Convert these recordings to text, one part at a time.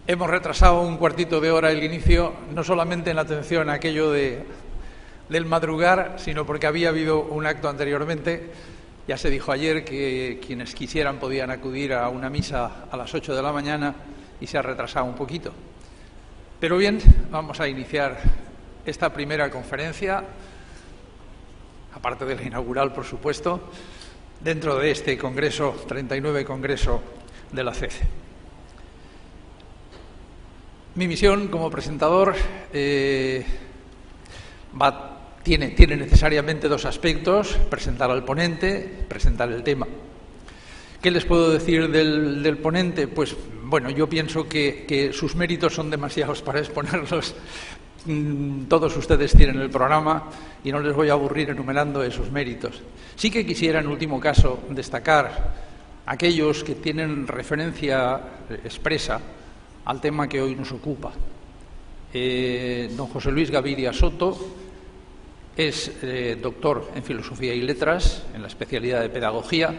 Hemos retrasado un cuartito de hora el inicio, no solamente en atención a aquello del madrugar, sino porque había habido un acto anteriormente. Ya se dijo ayer que quienes quisieran podían acudir a una misa a las 8 de la mañana y se ha retrasado un poquito. Pero bien, vamos a iniciar esta primera conferencia, aparte de la inaugural, por supuesto, dentro de este Congreso, 39 Congreso de la CECE. Mi misión como presentador tiene necesariamente dos aspectos: presentar al ponente, presentar el tema. ¿Qué les puedo decir del ponente? Pues bueno, yo pienso que sus méritos son demasiados para exponerlos. Todos ustedes tienen el programa y no les voy a aburrir enumerando esos méritos. Sí que quisiera, en último caso, destacar aquellos que tienen referencia expresa al tema que hoy nos ocupa. Don José Luis Gaviria Soto es doctor en Filosofía y Letras, en la especialidad de Pedagogía.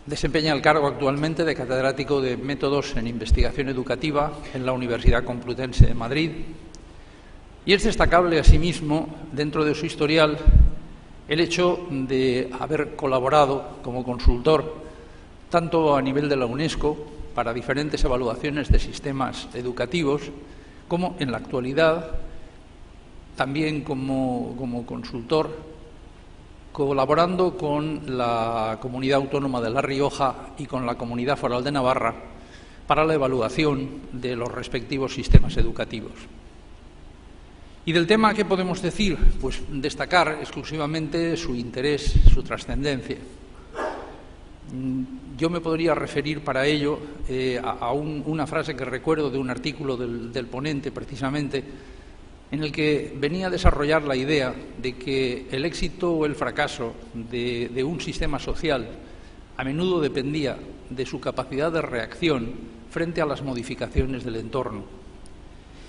Desempeña el cargo actualmente de catedrático de Métodos en Investigación Educativa en la Universidad Complutense de Madrid. Y es destacable, asimismo, dentro de su historial, el hecho de haber colaborado como consultor tanto a nivel de la UNESCO para diferentes evaluaciones de sistemas educativos, como en la actualidad también como consultor, colaborando con la Comunidad Autónoma de La Rioja y con la Comunidad Foral de Navarra para la evaluación de los respectivos sistemas educativos. ¿Y del tema qué podemos decir? Pues destacar exclusivamente su interés, su trascendencia. Yo me podría referir para ello a una frase que recuerdo de un artículo del ponente, precisamente, en el que venía a desarrollar la idea de que el éxito o el fracaso de un sistema social a menudo dependía de su capacidad de reacción frente a las modificaciones del entorno,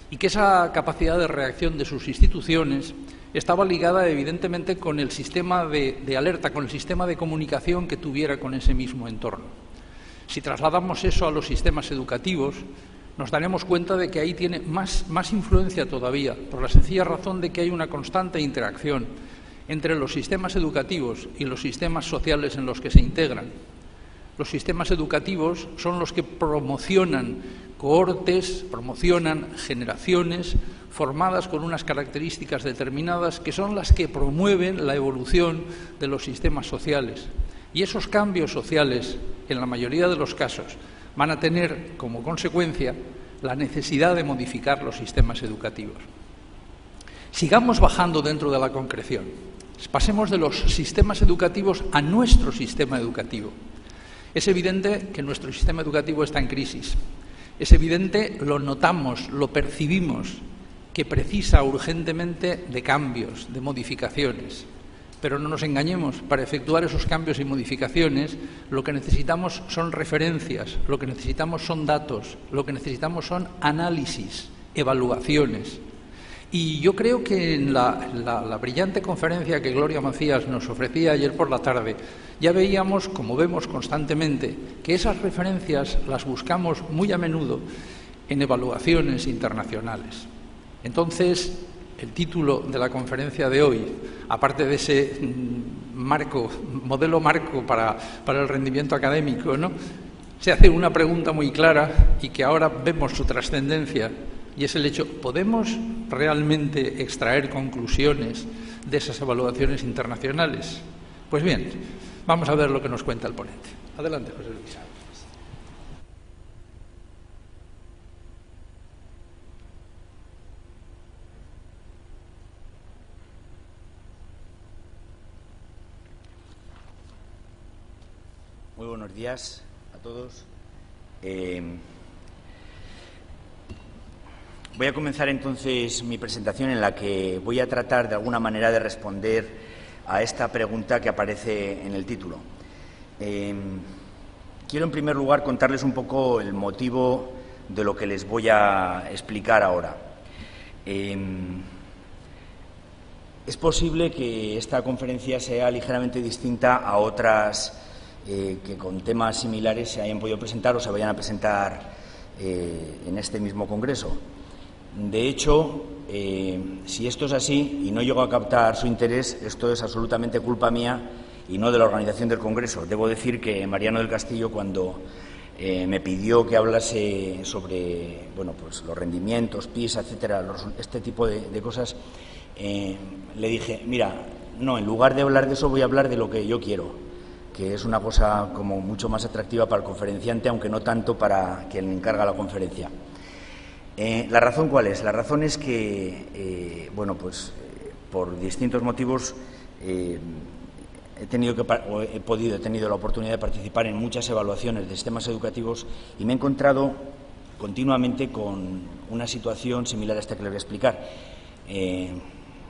y que esa capacidad de reacción de sus instituciones estaba ligada evidentemente con el sistema de alerta, con el sistema de comunicación que tuviera con ese mismo entorno. Si trasladamos eso a los sistemas educativos, nos daremos cuenta de que ahí tiene más influencia todavía, por la sencilla razón de que hay una constante interacción entre los sistemas educativos y los sistemas sociales en los que se integran. Los sistemas educativos son los que promocionan cohortes, promocionan generaciones formadas con unas características determinadas que son las que promueven la evolución de los sistemas sociales. Y esos cambios sociales, en la mayoría de los casos, van a tener como consecuencia la necesidad de modificar los sistemas educativos. Sigamos bajando dentro de la concreción. Pasemos de los sistemas educativos a nuestro sistema educativo. Es evidente que nuestro sistema educativo está en crisis. Es evidente, lo notamos, lo percibimos, que precisa urgentemente de cambios, de modificaciones. Pero no nos engañemos, para efectuar esos cambios y modificaciones lo que necesitamos son referencias, lo que necesitamos son datos, lo que necesitamos son análisis, evaluaciones. Y yo creo que en la brillante conferencia que Gloria Macías nos ofrecía ayer por la tarde, ya veíamos, como vemos constantemente, que esas referencias las buscamos muy a menudo en evaluaciones internacionales. Entonces, el título de la conferencia de hoy, aparte de ese modelo marco para el rendimiento académico, ¿no?, se hace una pregunta muy clara y que ahora vemos su trascendencia, y es el hecho: ¿podemos realmente extraer conclusiones de esas evaluaciones internacionales? Pues bien, vamos a ver lo que nos cuenta el ponente. Adelante, José Luis. Muy buenos días a todos. Voy a comenzar entonces mi presentación, en la que voy a tratar de alguna manera de responder a esta pregunta que aparece en el título. Quiero en primer lugar contarles un poco el motivo de lo que les voy a explicar ahora. Es posible que esta conferencia sea ligeramente distinta a otras que con temas similares se hayan podido presentar o se vayan a presentar en este mismo Congreso. De hecho, si esto es así y no llego a captar su interés, esto es absolutamente culpa mía y no de la organización del Congreso. Debo decir que Mariano del Castillo, cuando me pidió que hablase sobre pues los rendimientos, PISA, etcétera, este tipo de cosas, le dije, mira, no, en lugar de hablar de eso voy a hablar de lo que yo quiero, que es una cosa como mucho más atractiva para el conferenciante, aunque no tanto para quien encarga la conferencia. ¿La razón cuál es? La razón es que, por distintos motivos he tenido la oportunidad de participar en muchas evaluaciones de sistemas educativos y me he encontrado continuamente con una situación similar a esta que le voy a explicar.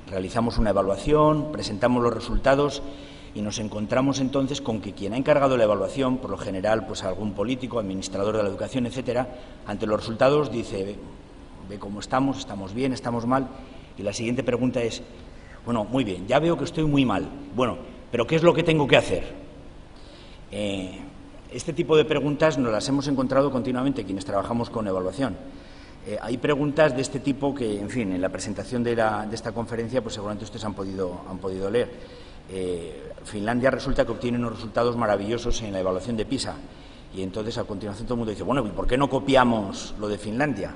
Realizamos una evaluación, presentamos los resultados y nos encontramos entonces con que quien ha encargado la evaluación, por lo general, pues algún político, administrador de la educación, etcétera, ante los resultados dice, ve cómo estamos bien, estamos mal, y la siguiente pregunta es, bueno, muy bien, ya veo que estoy muy mal, bueno, pero ¿qué es lo que tengo que hacer? Este tipo de preguntas nos las hemos encontrado continuamente quienes trabajamos con evaluación. Hay preguntas de este tipo que, en fin, en la presentación de esta conferencia, pues seguramente ustedes han podido leer. Finlandia resulta que obtiene unos resultados maravillosos en la evaluación de PISA y entonces a continuación todo el mundo dice, bueno, ¿y por qué no copiamos lo de Finlandia?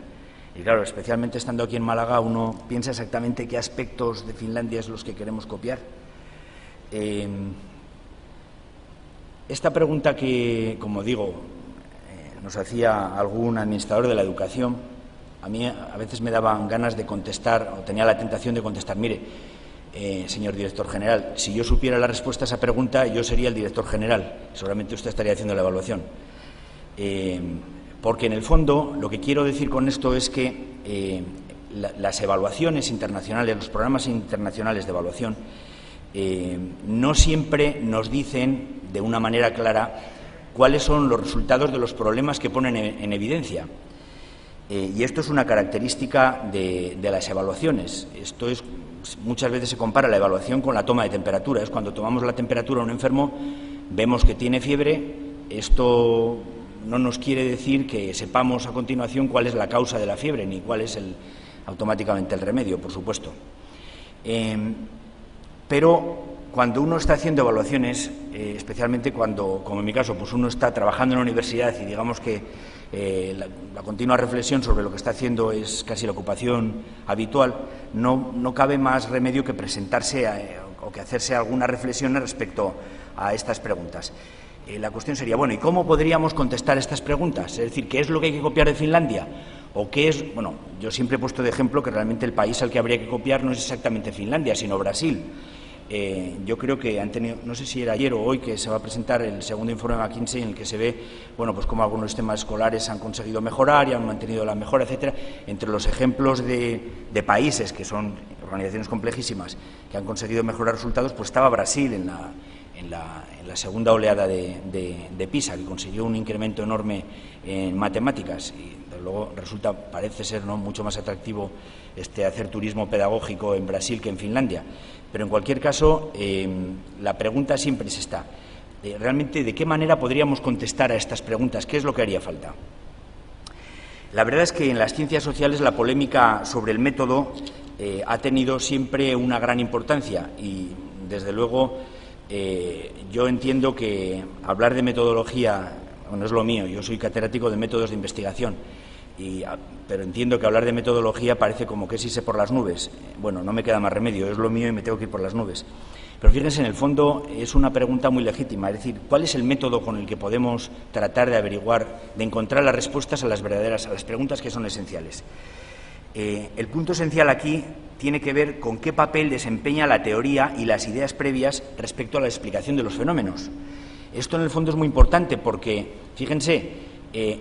Y claro, especialmente estando aquí en Málaga, uno piensa exactamente qué aspectos de Finlandia es los que queremos copiar. Esta pregunta que, como digo, nos hacía algún administrador de la educación, a mí a veces me daban ganas de contestar, o tenía la tentación de contestar, mire, señor director general, si yo supiera la respuesta a esa pregunta, yo sería el director general. Seguramente usted estaría haciendo la evaluación. Porque, en el fondo, lo que quiero decir con esto es que las evaluaciones internacionales, los programas internacionales de evaluación, no siempre nos dicen de una manera clara cuáles son los resultados de los problemas que ponen en evidencia. Y esto es una característica de las evaluaciones. Esto es, muchas veces se compara la evaluación con la toma de temperatura. Es cuando tomamos la temperatura a un enfermo, vemos que tiene fiebre. Esto no nos quiere decir que sepamos a continuación cuál es la causa de la fiebre ni cuál es automáticamente el remedio, por supuesto. Pero cuando uno está haciendo evaluaciones, especialmente cuando, como en mi caso, pues uno está trabajando en la universidad y digamos que la continua reflexión sobre lo que está haciendo es casi la ocupación habitual, no cabe más remedio que presentarse o que hacerse algunas reflexiones respecto a estas preguntas. La cuestión sería, bueno, ¿y cómo podríamos contestar estas preguntas? Es decir, ¿qué es lo que hay que copiar de Finlandia? ¿O qué es? Bueno, yo siempre he puesto de ejemplo que realmente el país al que habría que copiar no es exactamente Finlandia, sino Brasil. Yo creo que han tenido, no sé si era ayer o hoy, que se va a presentar el segundo informe de McKinsey en el que se ve, bueno, pues cómo algunos sistemas escolares han conseguido mejorar y han mantenido la mejora, etcétera. Entre los ejemplos de países que son organizaciones complejísimas que han conseguido mejorar resultados, pues estaba Brasil en la segunda oleada de PISA, que consiguió un incremento enorme en matemáticas y desde luego parece ser mucho más atractivo hacer turismo pedagógico en Brasil que en Finlandia. Pero en cualquier caso, la pregunta siempre es esta. Realmente, ¿de qué manera podríamos contestar a estas preguntas? ¿Qué es lo que haría falta? La verdad es que en las ciencias sociales la polémica sobre el método ha tenido siempre una gran importancia y, desde luego, yo entiendo que hablar de metodología no es lo mío. Yo soy catedrático de métodos de investigación. Pero entiendo que hablar de metodología parece como que es irse por las nubes. Bueno, no me queda más remedio, es lo mío y me tengo que ir por las nubes. Pero fíjense, en el fondo es una pregunta muy legítima, es decir, ¿cuál es el método con el que podemos tratar de averiguar, de encontrar las respuestas a las preguntas que son esenciales? El punto esencial aquí tiene que ver con qué papel desempeña la teoría y las ideas previas respecto a la explicación de los fenómenos. Esto, en el fondo, es muy importante porque, fíjense,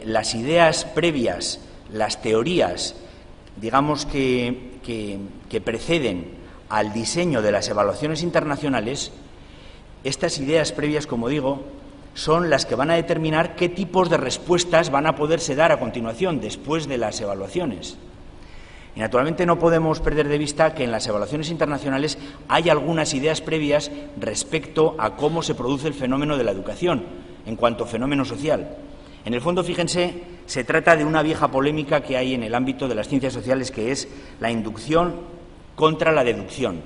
las ideas previas, las teorías, digamos que preceden al diseño de las evaluaciones internacionales, estas ideas previas, como digo, son las que van a determinar qué tipos de respuestas van a poderse dar a continuación, después de las evaluaciones. Y, naturalmente, no podemos perder de vista que en las evaluaciones internacionales hay algunas ideas previas respecto a cómo se produce el fenómeno de la educación, en cuanto a fenómeno social. En el fondo, fíjense, se trata de una vieja polémica que hay en el ámbito de las ciencias sociales, que es la inducción contra la deducción.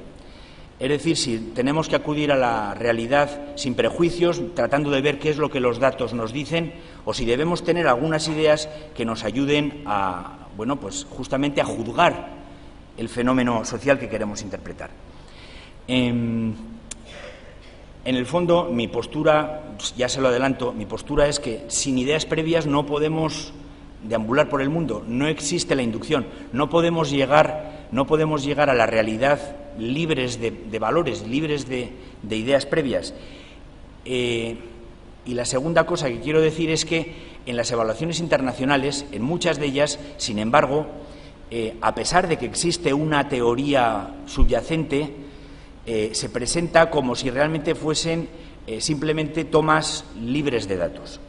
Es decir, si tenemos que acudir a la realidad sin prejuicios, tratando de ver qué es lo que los datos nos dicen, o si debemos tener algunas ideas que nos ayuden a, bueno, pues justamente a juzgar el fenómeno social que queremos interpretar. En el fondo, mi postura, ya se lo adelanto, mi postura es que sin ideas previas no podemos deambular por el mundo, no existe la inducción, no podemos llegar a la realidad libres de valores, libres de ideas previas. Y la segunda cosa que quiero decir es que en las evaluaciones internacionales, en muchas de ellas, sin embargo, a pesar de que existe una teoría subyacente, se presenta como si realmente fuesen simplemente tomas libres de datos.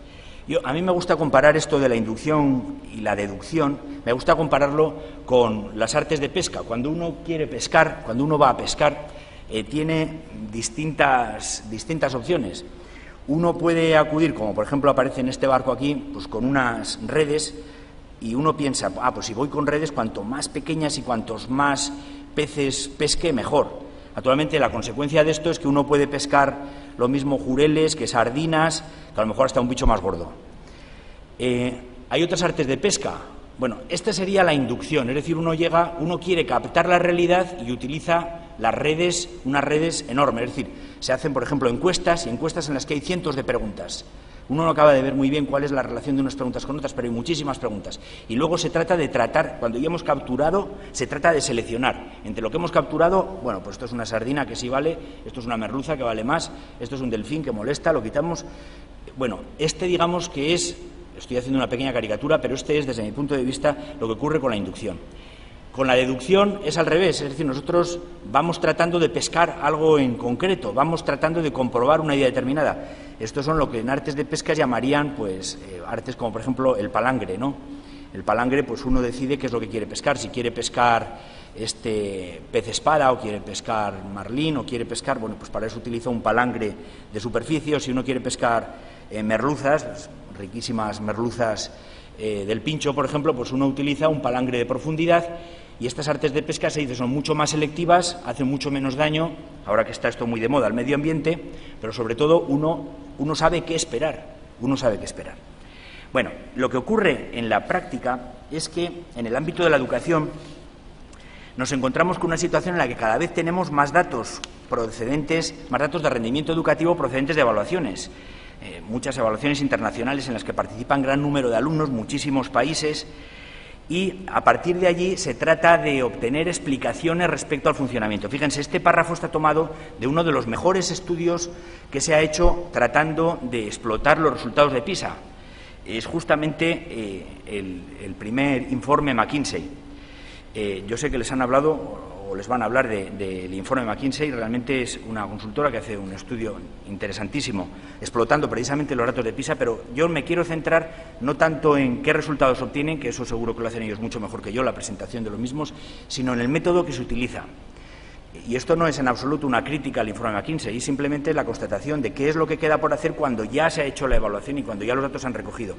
A mí me gusta comparar esto de la inducción y la deducción, me gusta compararlo con las artes de pesca. Cuando uno quiere pescar, cuando uno va a pescar, tiene distintas opciones. Uno puede acudir, como por ejemplo aparece en este barco aquí, pues con unas redes, y uno piensa, pues si voy con redes, cuanto más pequeñas y cuantos más peces pesque, mejor. Actualmente la consecuencia de esto es que uno puede pescar lo mismo jureles que sardinas, que a lo mejor hasta un bicho más gordo. Hay otras artes de pesca. Bueno, esta sería la inducción, es decir, uno quiere captar la realidad y utiliza las redes, unas redes enormes. Es decir, se hacen, por ejemplo, encuestas en las que hay cientos de preguntas. Uno no acaba de ver muy bien cuál es la relación de unas preguntas con otras, pero hay muchísimas preguntas. Y luego se trata de tratar, cuando ya hemos capturado, se trata de seleccionar. Entre lo que hemos capturado, bueno, pues esto es una sardina que sí vale, esto es una merluza que vale más, esto es un delfín que molesta, lo quitamos. Bueno, digamos que es, estoy haciendo una pequeña caricatura, pero este es, desde mi punto de vista, lo que ocurre con la inducción. Con la deducción es al revés, es decir, nosotros vamos tratando de pescar algo en concreto, vamos tratando de comprobar una idea determinada. Estos son lo que en artes de pesca llamarían, pues, artes como, por ejemplo, el palangre, ¿no? El palangre, pues uno decide qué es lo que quiere pescar, si quiere pescar pez espada o quiere pescar marlín o quiere pescar, bueno, pues para eso utiliza un palangre de superficie, o si uno quiere pescar merluzas, pues, riquísimas merluzas del Pincho, por ejemplo, pues uno utiliza un palangre de profundidad. Y estas artes de pesca, se dice, son mucho más selectivas, hacen mucho menos daño, ahora que está esto muy de moda, al medio ambiente, pero sobre todo uno sabe qué esperar, Bueno, lo que ocurre en la práctica es que en el ámbito de la educación nos encontramos con una situación en la que cada vez tenemos más datos más datos de rendimiento educativo procedentes de evaluaciones. Muchas evaluaciones internacionales en las que participan gran número de alumnos, muchísimos países. Y a partir de allí se trata de obtener explicaciones respecto al funcionamiento. Fíjense, este párrafo está tomado de uno de los mejores estudios que se ha hecho tratando de explotar los resultados de PISA. Es justamente el primer informe McKinsey. Yo sé que les han hablado o les van a hablar del informe McKinsey. Realmente es una consultora que hace un estudio interesantísimo, explotando precisamente los datos de PISA, pero yo me quiero centrar no tanto en qué resultados obtienen, que eso seguro que lo hacen ellos mucho mejor que yo, la presentación de los mismos, sino en el método que se utiliza. Y esto no es en absoluto una crítica al informe McKinsey, es simplemente la constatación de qué es lo que queda por hacer cuando ya se ha hecho la evaluación y cuando ya los datos se han recogido.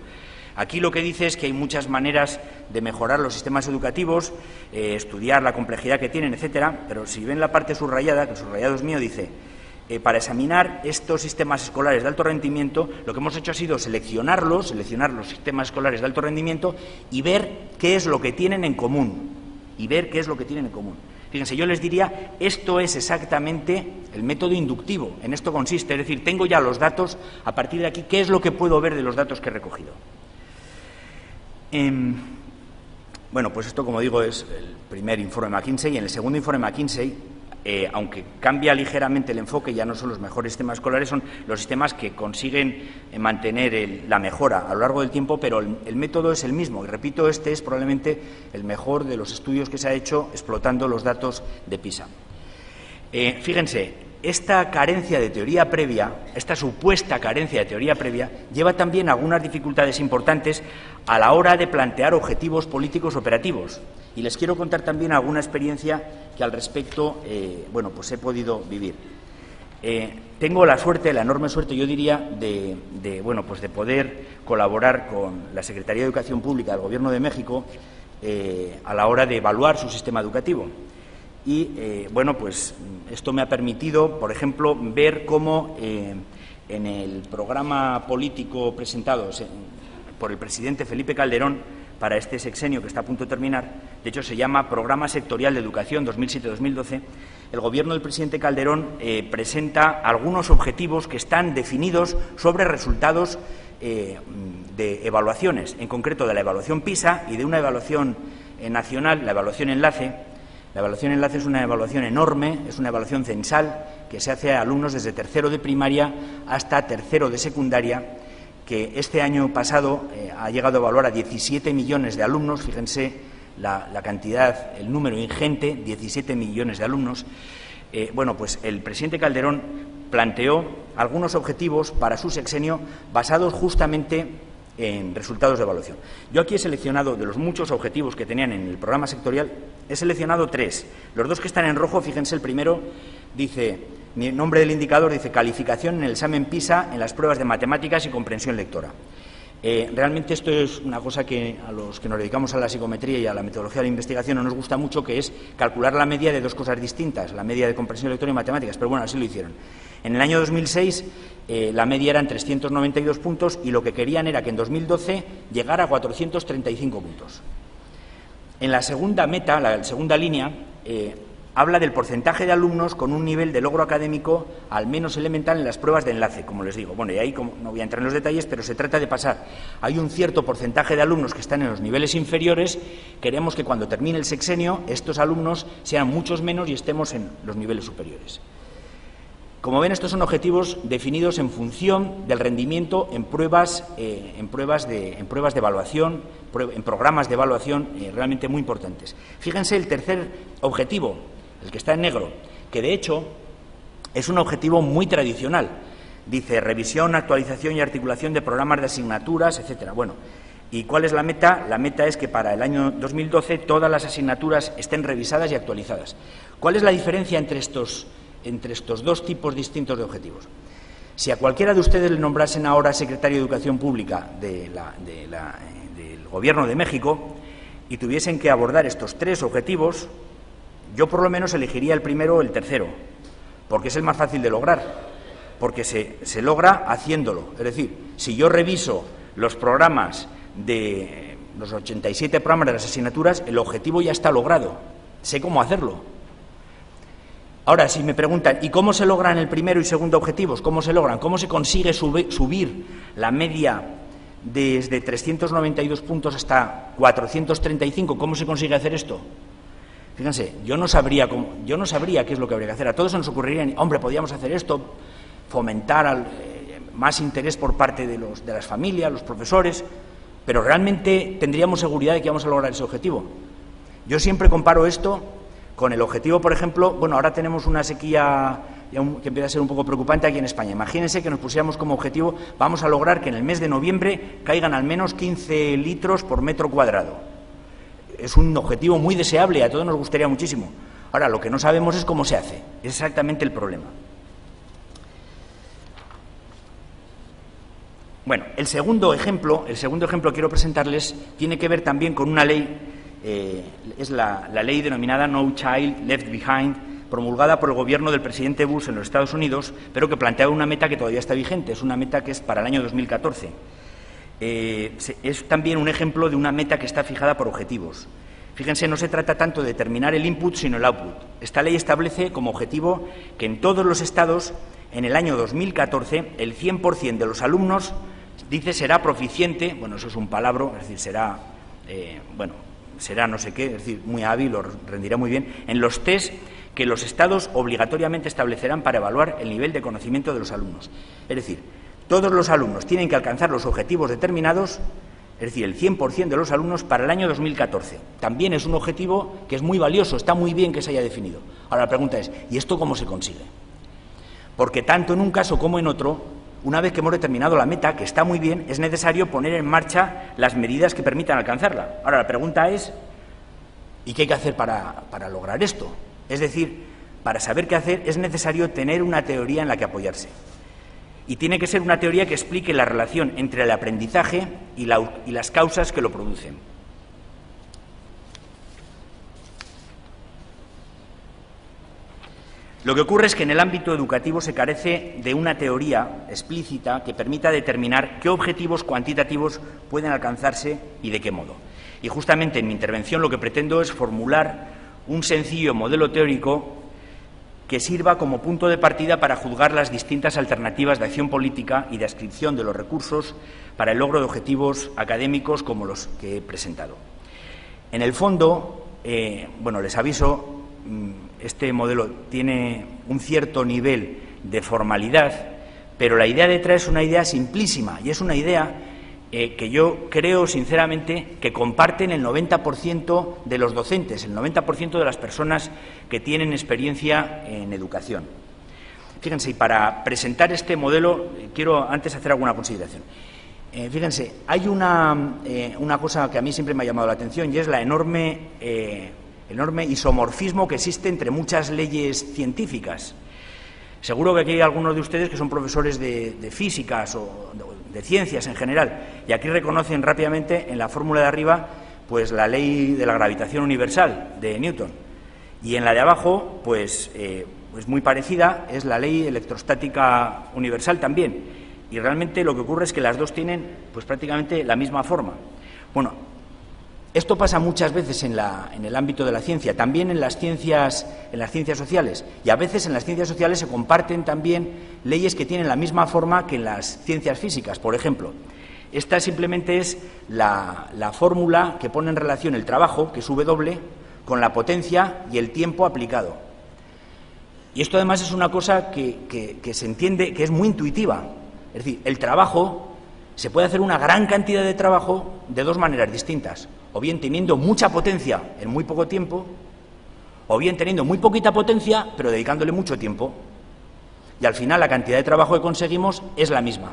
Aquí lo que dice es que hay muchas maneras de mejorar los sistemas educativos, estudiar la complejidad que tienen, etcétera, pero si ven la parte subrayada, que el subrayado es mío, dice, para examinar estos sistemas escolares de alto rendimiento, lo que hemos hecho ha sido seleccionar los sistemas escolares de alto rendimiento y ver qué es lo que tienen en común. Fíjense, yo les diría, esto es exactamente el método inductivo, en esto consiste, es decir, tengo ya los datos, a partir de aquí, ¿qué es lo que puedo ver de los datos que he recogido? Bueno, pues esto, como digo, es el primer informe McKinsey. Y en el segundo informe McKinsey, aunque cambia ligeramente el enfoque, ya no son los mejores sistemas escolares, son los sistemas que consiguen mantener la mejora a lo largo del tiempo, pero el método es el mismo. Y repito, este es probablemente el mejor de los estudios que se ha hecho explotando los datos de PISA. Fíjense, esta carencia de teoría previa, esta supuesta carencia de teoría previa, lleva también a algunas dificultades importantes a la hora de plantear objetivos políticos operativos. Y les quiero contar también alguna experiencia que al respecto, bueno, pues he podido vivir. Tengo la suerte, la enorme suerte, yo diría, pues de poder colaborar con la Secretaría de Educación Pública del Gobierno de México a la hora de evaluar su sistema educativo. Y, pues esto me ha permitido, por ejemplo, ver cómo en el programa político presentado por el presidente Felipe Calderón para este sexenio que está a punto de terminar, de hecho se llama Programa Sectorial de Educación 2007-2012, el Gobierno del presidente Calderón presenta algunos objetivos que están definidos sobre resultados de evaluaciones, en concreto de la evaluación PISA y de una evaluación nacional, la evaluación enlace. La evaluación enlace es una evaluación enorme, es una evaluación censal que se hace a alumnos desde tercero de primaria hasta tercero de secundaria, que este año pasado ha llegado a evaluar a 17 millones de alumnos. Fíjense la cantidad, el número ingente, 17 millones de alumnos. Pues el presidente Calderón planteó algunos objetivos para su sexenio basados justamente en resultados de evaluación. Yo aquí he seleccionado, de los muchos objetivos que tenían en el programa sectorial, he seleccionado 3. Los 2 que están en rojo, fíjense, el primero dice, el nombre del indicador dice calificación en el examen PISA en las pruebas de matemáticas y comprensión lectora. Realmente esto es una cosa que a los que nos dedicamos a la psicometría y a la metodología de la investigación no nos gusta mucho, que es calcular la media de 2 cosas distintas, la media de comprensión lectora y matemáticas, pero bueno, así lo hicieron. En el año 2006 la media eran 392 puntos y lo que querían era que en 2012 llegara a 435 puntos. En la segunda meta, la segunda línea, habla del porcentaje de alumnos con un nivel de logro académico al menos elemental en las pruebas de enlace, como les digo. Bueno, y ahí no voy a entrar en los detalles, pero se trata de pasar. Hay un cierto porcentaje de alumnos que están en los niveles inferiores. Queremos que cuando termine el sexenio estos alumnos sean muchos menos y estemos en los niveles superiores. Como ven, estos son objetivos definidos en función del rendimiento en pruebas de evaluación, en programas de evaluación realmente muy importantes. Fíjense el tercer objetivo, el que está en negro, que de hecho es un objetivo muy tradicional. Dice revisión, actualización y articulación de programas de asignaturas, etcétera. Bueno, ¿y cuál es la meta? La meta es que para el año 2012 todas las asignaturas estén revisadas y actualizadas. ¿Cuál es la diferencia entre estos 2 tipos distintos de objetivos? Si a cualquiera de ustedes le nombrasen ahora secretario de Educación Pública del Gobierno de México y tuviesen que abordar estos 3 objetivos, yo por lo menos elegiría el primero o el tercero, porque es el más fácil de lograr, porque se logra haciéndolo. Es decir, si yo reviso los programas de los 87 programas de las asignaturas, el objetivo ya está logrado, sé cómo hacerlo. Ahora, si me preguntan, ¿y cómo se logran el primero y segundo objetivos? ¿Cómo se logran? ¿Cómo se consigue subir la media desde 392 puntos hasta 435? ¿Cómo se consigue hacer esto? Fíjense, yo no sabría qué es lo que habría que hacer. A todos se nos ocurriría, hombre, podríamos hacer esto, fomentar más interés por parte de las familias, los profesores, pero realmente tendríamos seguridad de que vamos a lograr ese objetivo. Yo siempre comparo esto con el objetivo, por ejemplo, ahora tenemos una sequía que empieza a ser un poco preocupante aquí en España. Imagínense que nos pusiéramos como objetivo, vamos a lograr que en el mes de noviembre caigan al menos 15 litros por metro cuadrado. Es un objetivo muy deseable y a todos nos gustaría muchísimo. Ahora, lo que no sabemos es cómo se hace. Es exactamente el problema. Bueno, el segundo ejemplo que quiero presentarles tiene que ver también con una ley. Es la ley denominada No Child Left Behind, promulgada por el gobierno del presidente Bush en los Estados Unidos, pero que planteaba una meta que todavía está vigente. Es una meta que es para el año 2014. Es también un ejemplo de una meta que está fijada por objetivos. Fíjense, no se trata tanto de determinar el input, sino el output. Esta ley establece como objetivo que en todos los estados, en el año 2014, el 100% de los alumnos, dice, será proficiente, eso es un palabro, es decir, será no sé qué, es decir, muy hábil o rendirá muy bien, en los test que los estados obligatoriamente establecerán para evaluar el nivel de conocimiento de los alumnos. Es decir, todos los alumnos tienen que alcanzar los objetivos determinados, es decir, el 100% de los alumnos para el año 2014. También es un objetivo que es muy valioso, está muy bien que se haya definido. Ahora la pregunta es, ¿y esto cómo se consigue? Porque tanto en un caso como en otro, una vez que hemos determinado la meta, que está muy bien, es necesario poner en marcha las medidas que permitan alcanzarla. Ahora, la pregunta es, ¿y qué hay que hacer para lograr esto? Es decir, para saber qué hacer es necesario tener una teoría en la que apoyarse. Y tiene que ser una teoría que explique la relación entre el aprendizaje y las causas que lo producen. Lo que ocurre es que en el ámbito educativo se carece de una teoría explícita que permita determinar qué objetivos cuantitativos pueden alcanzarse y de qué modo. Y justamente en mi intervención lo que pretendo es formular un sencillo modelo teórico que sirva como punto de partida para juzgar las distintas alternativas de acción política y de adscripción de los recursos para el logro de objetivos académicos como los que he presentado. En el fondo, les aviso, este modelo tiene un cierto nivel de formalidad, pero la idea detrás es una idea simplísima y es una idea que yo creo sinceramente que comparten el 90% de los docentes, el 90% de las personas que tienen experiencia en educación. Fíjense, y para presentar este modelo quiero antes hacer alguna consideración. Fíjense, hay una cosa que a mí siempre me ha llamado la atención y es la enorme isomorfismo que existe entre muchas leyes científicas. Seguro que aquí hay algunos de ustedes que son profesores de físicas o de ciencias en general, y aquí reconocen rápidamente en la fórmula de arriba pues la ley de la gravitación universal de Newton, y en la de abajo pues muy parecida es la ley electrostática universal también, y realmente lo que ocurre es que las dos tienen pues prácticamente la misma forma. Bueno, esto pasa muchas veces en el ámbito de la ciencia, también en las ciencias sociales, y a veces en las ciencias sociales se comparten también leyes que tienen la misma forma que en las ciencias físicas. Por ejemplo, esta simplemente es la fórmula que pone en relación el trabajo, que es W, con la potencia y el tiempo aplicado. Y esto además es una cosa que se entiende, que es muy intuitiva. Es decir, el trabajo, se puede hacer una gran cantidad de trabajo de dos maneras distintas, o bien teniendo mucha potencia en muy poco tiempo, o bien teniendo muy poquita potencia, pero dedicándole mucho tiempo. Y al final la cantidad de trabajo que conseguimos es la misma.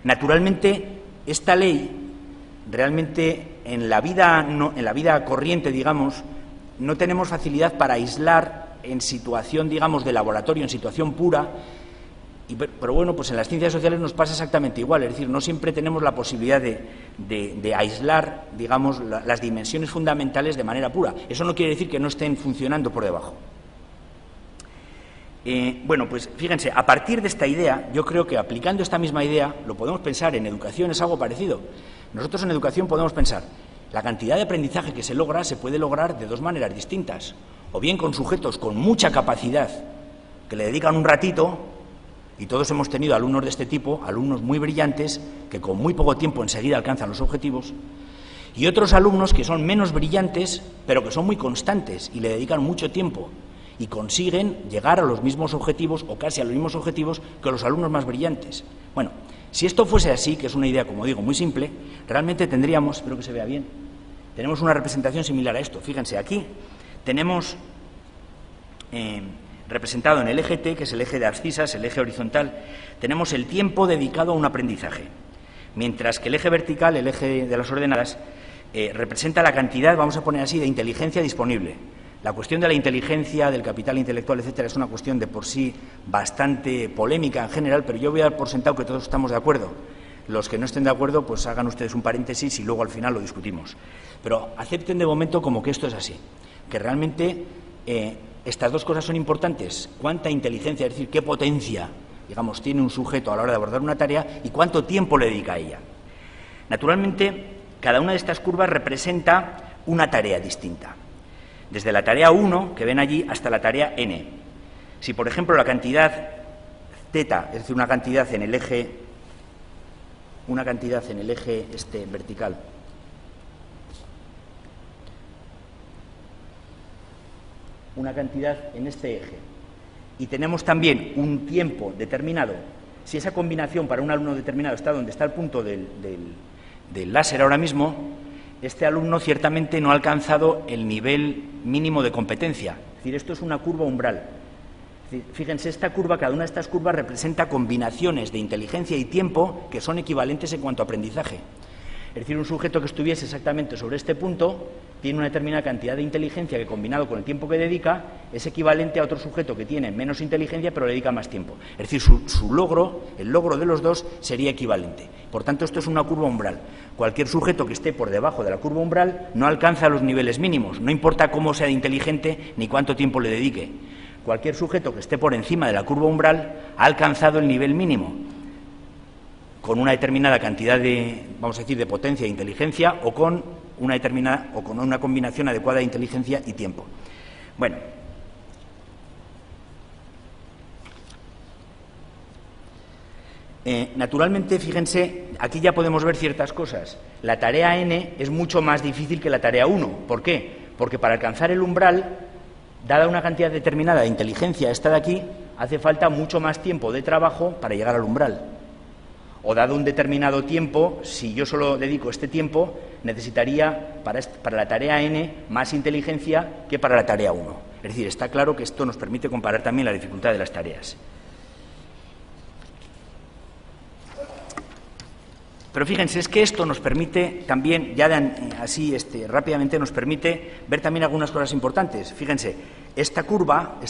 Naturalmente, esta ley, realmente en la vida corriente, digamos, no tenemos facilidad para aislar en situación, digamos, de laboratorio, en situación pura. Pero bueno, pues en las ciencias sociales nos pasa exactamente igual, es decir, no siempre tenemos la posibilidad de aislar, digamos, las dimensiones fundamentales de manera pura. Eso no quiere decir que no estén funcionando por debajo. Pues fíjense, a partir de esta idea, yo creo que aplicando esta misma idea, lo podemos pensar en educación, es algo parecido. Nosotros en educación podemos pensar, la cantidad de aprendizaje que se logra se puede lograr de dos maneras distintas, o bien con sujetos con mucha capacidad, que le dedican un ratito. Y todos hemos tenido alumnos de este tipo, alumnos muy brillantes, que con muy poco tiempo enseguida alcanzan los objetivos, y otros alumnos que son menos brillantes, pero que son muy constantes y le dedican mucho tiempo y consiguen llegar a los mismos objetivos o casi a los mismos objetivos que los alumnos más brillantes. Bueno, si esto fuese así, que es una idea, como digo, muy simple, realmente tendríamos, espero que se vea bien, tenemos una representación similar a esto. Fíjense, aquí tenemos representado en el eje T, que es el eje de abscisas, el eje horizontal, tenemos el tiempo dedicado a un aprendizaje, mientras que el eje vertical, el eje de las ordenadas, representa la cantidad, vamos a poner así, de inteligencia disponible. La cuestión de la inteligencia, del capital intelectual, etcétera, es una cuestión de por sí bastante polémica en general, pero yo voy a dar por sentado que todos estamos de acuerdo. Los que no estén de acuerdo, pues hagan ustedes un paréntesis y luego al final lo discutimos. Pero acepten de momento como que esto es así, que realmente estas dos cosas son importantes. Cuánta inteligencia, es decir, qué potencia, digamos, tiene un sujeto a la hora de abordar una tarea y cuánto tiempo le dedica a ella. Naturalmente, cada una de estas curvas representa una tarea distinta. Desde la tarea 1, que ven allí, hasta la tarea n. Si, por ejemplo, la cantidad θ, es decir, una cantidad en el eje vertical, una cantidad en este eje, y tenemos también un tiempo determinado, si esa combinación para un alumno determinado está donde está el punto del láser ahora mismo, este alumno ciertamente no ha alcanzado el nivel mínimo de competencia. Es decir, esto es una curva umbral. Es decir, fíjense, esta curva, cada una de estas curvas representa combinaciones de inteligencia y tiempo que son equivalentes en cuanto a aprendizaje. Es decir, un sujeto que estuviese exactamente sobre este punto tiene una determinada cantidad de inteligencia que, combinado con el tiempo que dedica, es equivalente a otro sujeto que tiene menos inteligencia pero le dedica más tiempo. Es decir, su logro, el logro de los dos, sería equivalente. Por tanto, esto es una curva umbral. Cualquier sujeto que esté por debajo de la curva umbral no alcanza los niveles mínimos, no importa cómo sea de inteligente ni cuánto tiempo le dedique. Cualquier sujeto que esté por encima de la curva umbral ha alcanzado el nivel mínimo, con una determinada cantidad de, vamos a decir, de potencia e inteligencia, o con una combinación adecuada de inteligencia y tiempo. Bueno, naturalmente, fíjense, aquí ya podemos ver ciertas cosas. La tarea n es mucho más difícil que la tarea 1. ¿Por qué? Porque para alcanzar el umbral, dada una cantidad determinada de inteligencia, esta de aquí, hace falta mucho más tiempo de trabajo para llegar al umbral. O dado un determinado tiempo, si yo solo dedico este tiempo, necesitaría para la tarea n más inteligencia que para la tarea 1. Es decir, está claro que esto nos permite comparar también la dificultad de las tareas. Pero fíjense, es que esto nos permite también, así rápidamente nos permite ver también algunas cosas importantes. Fíjense, esta curva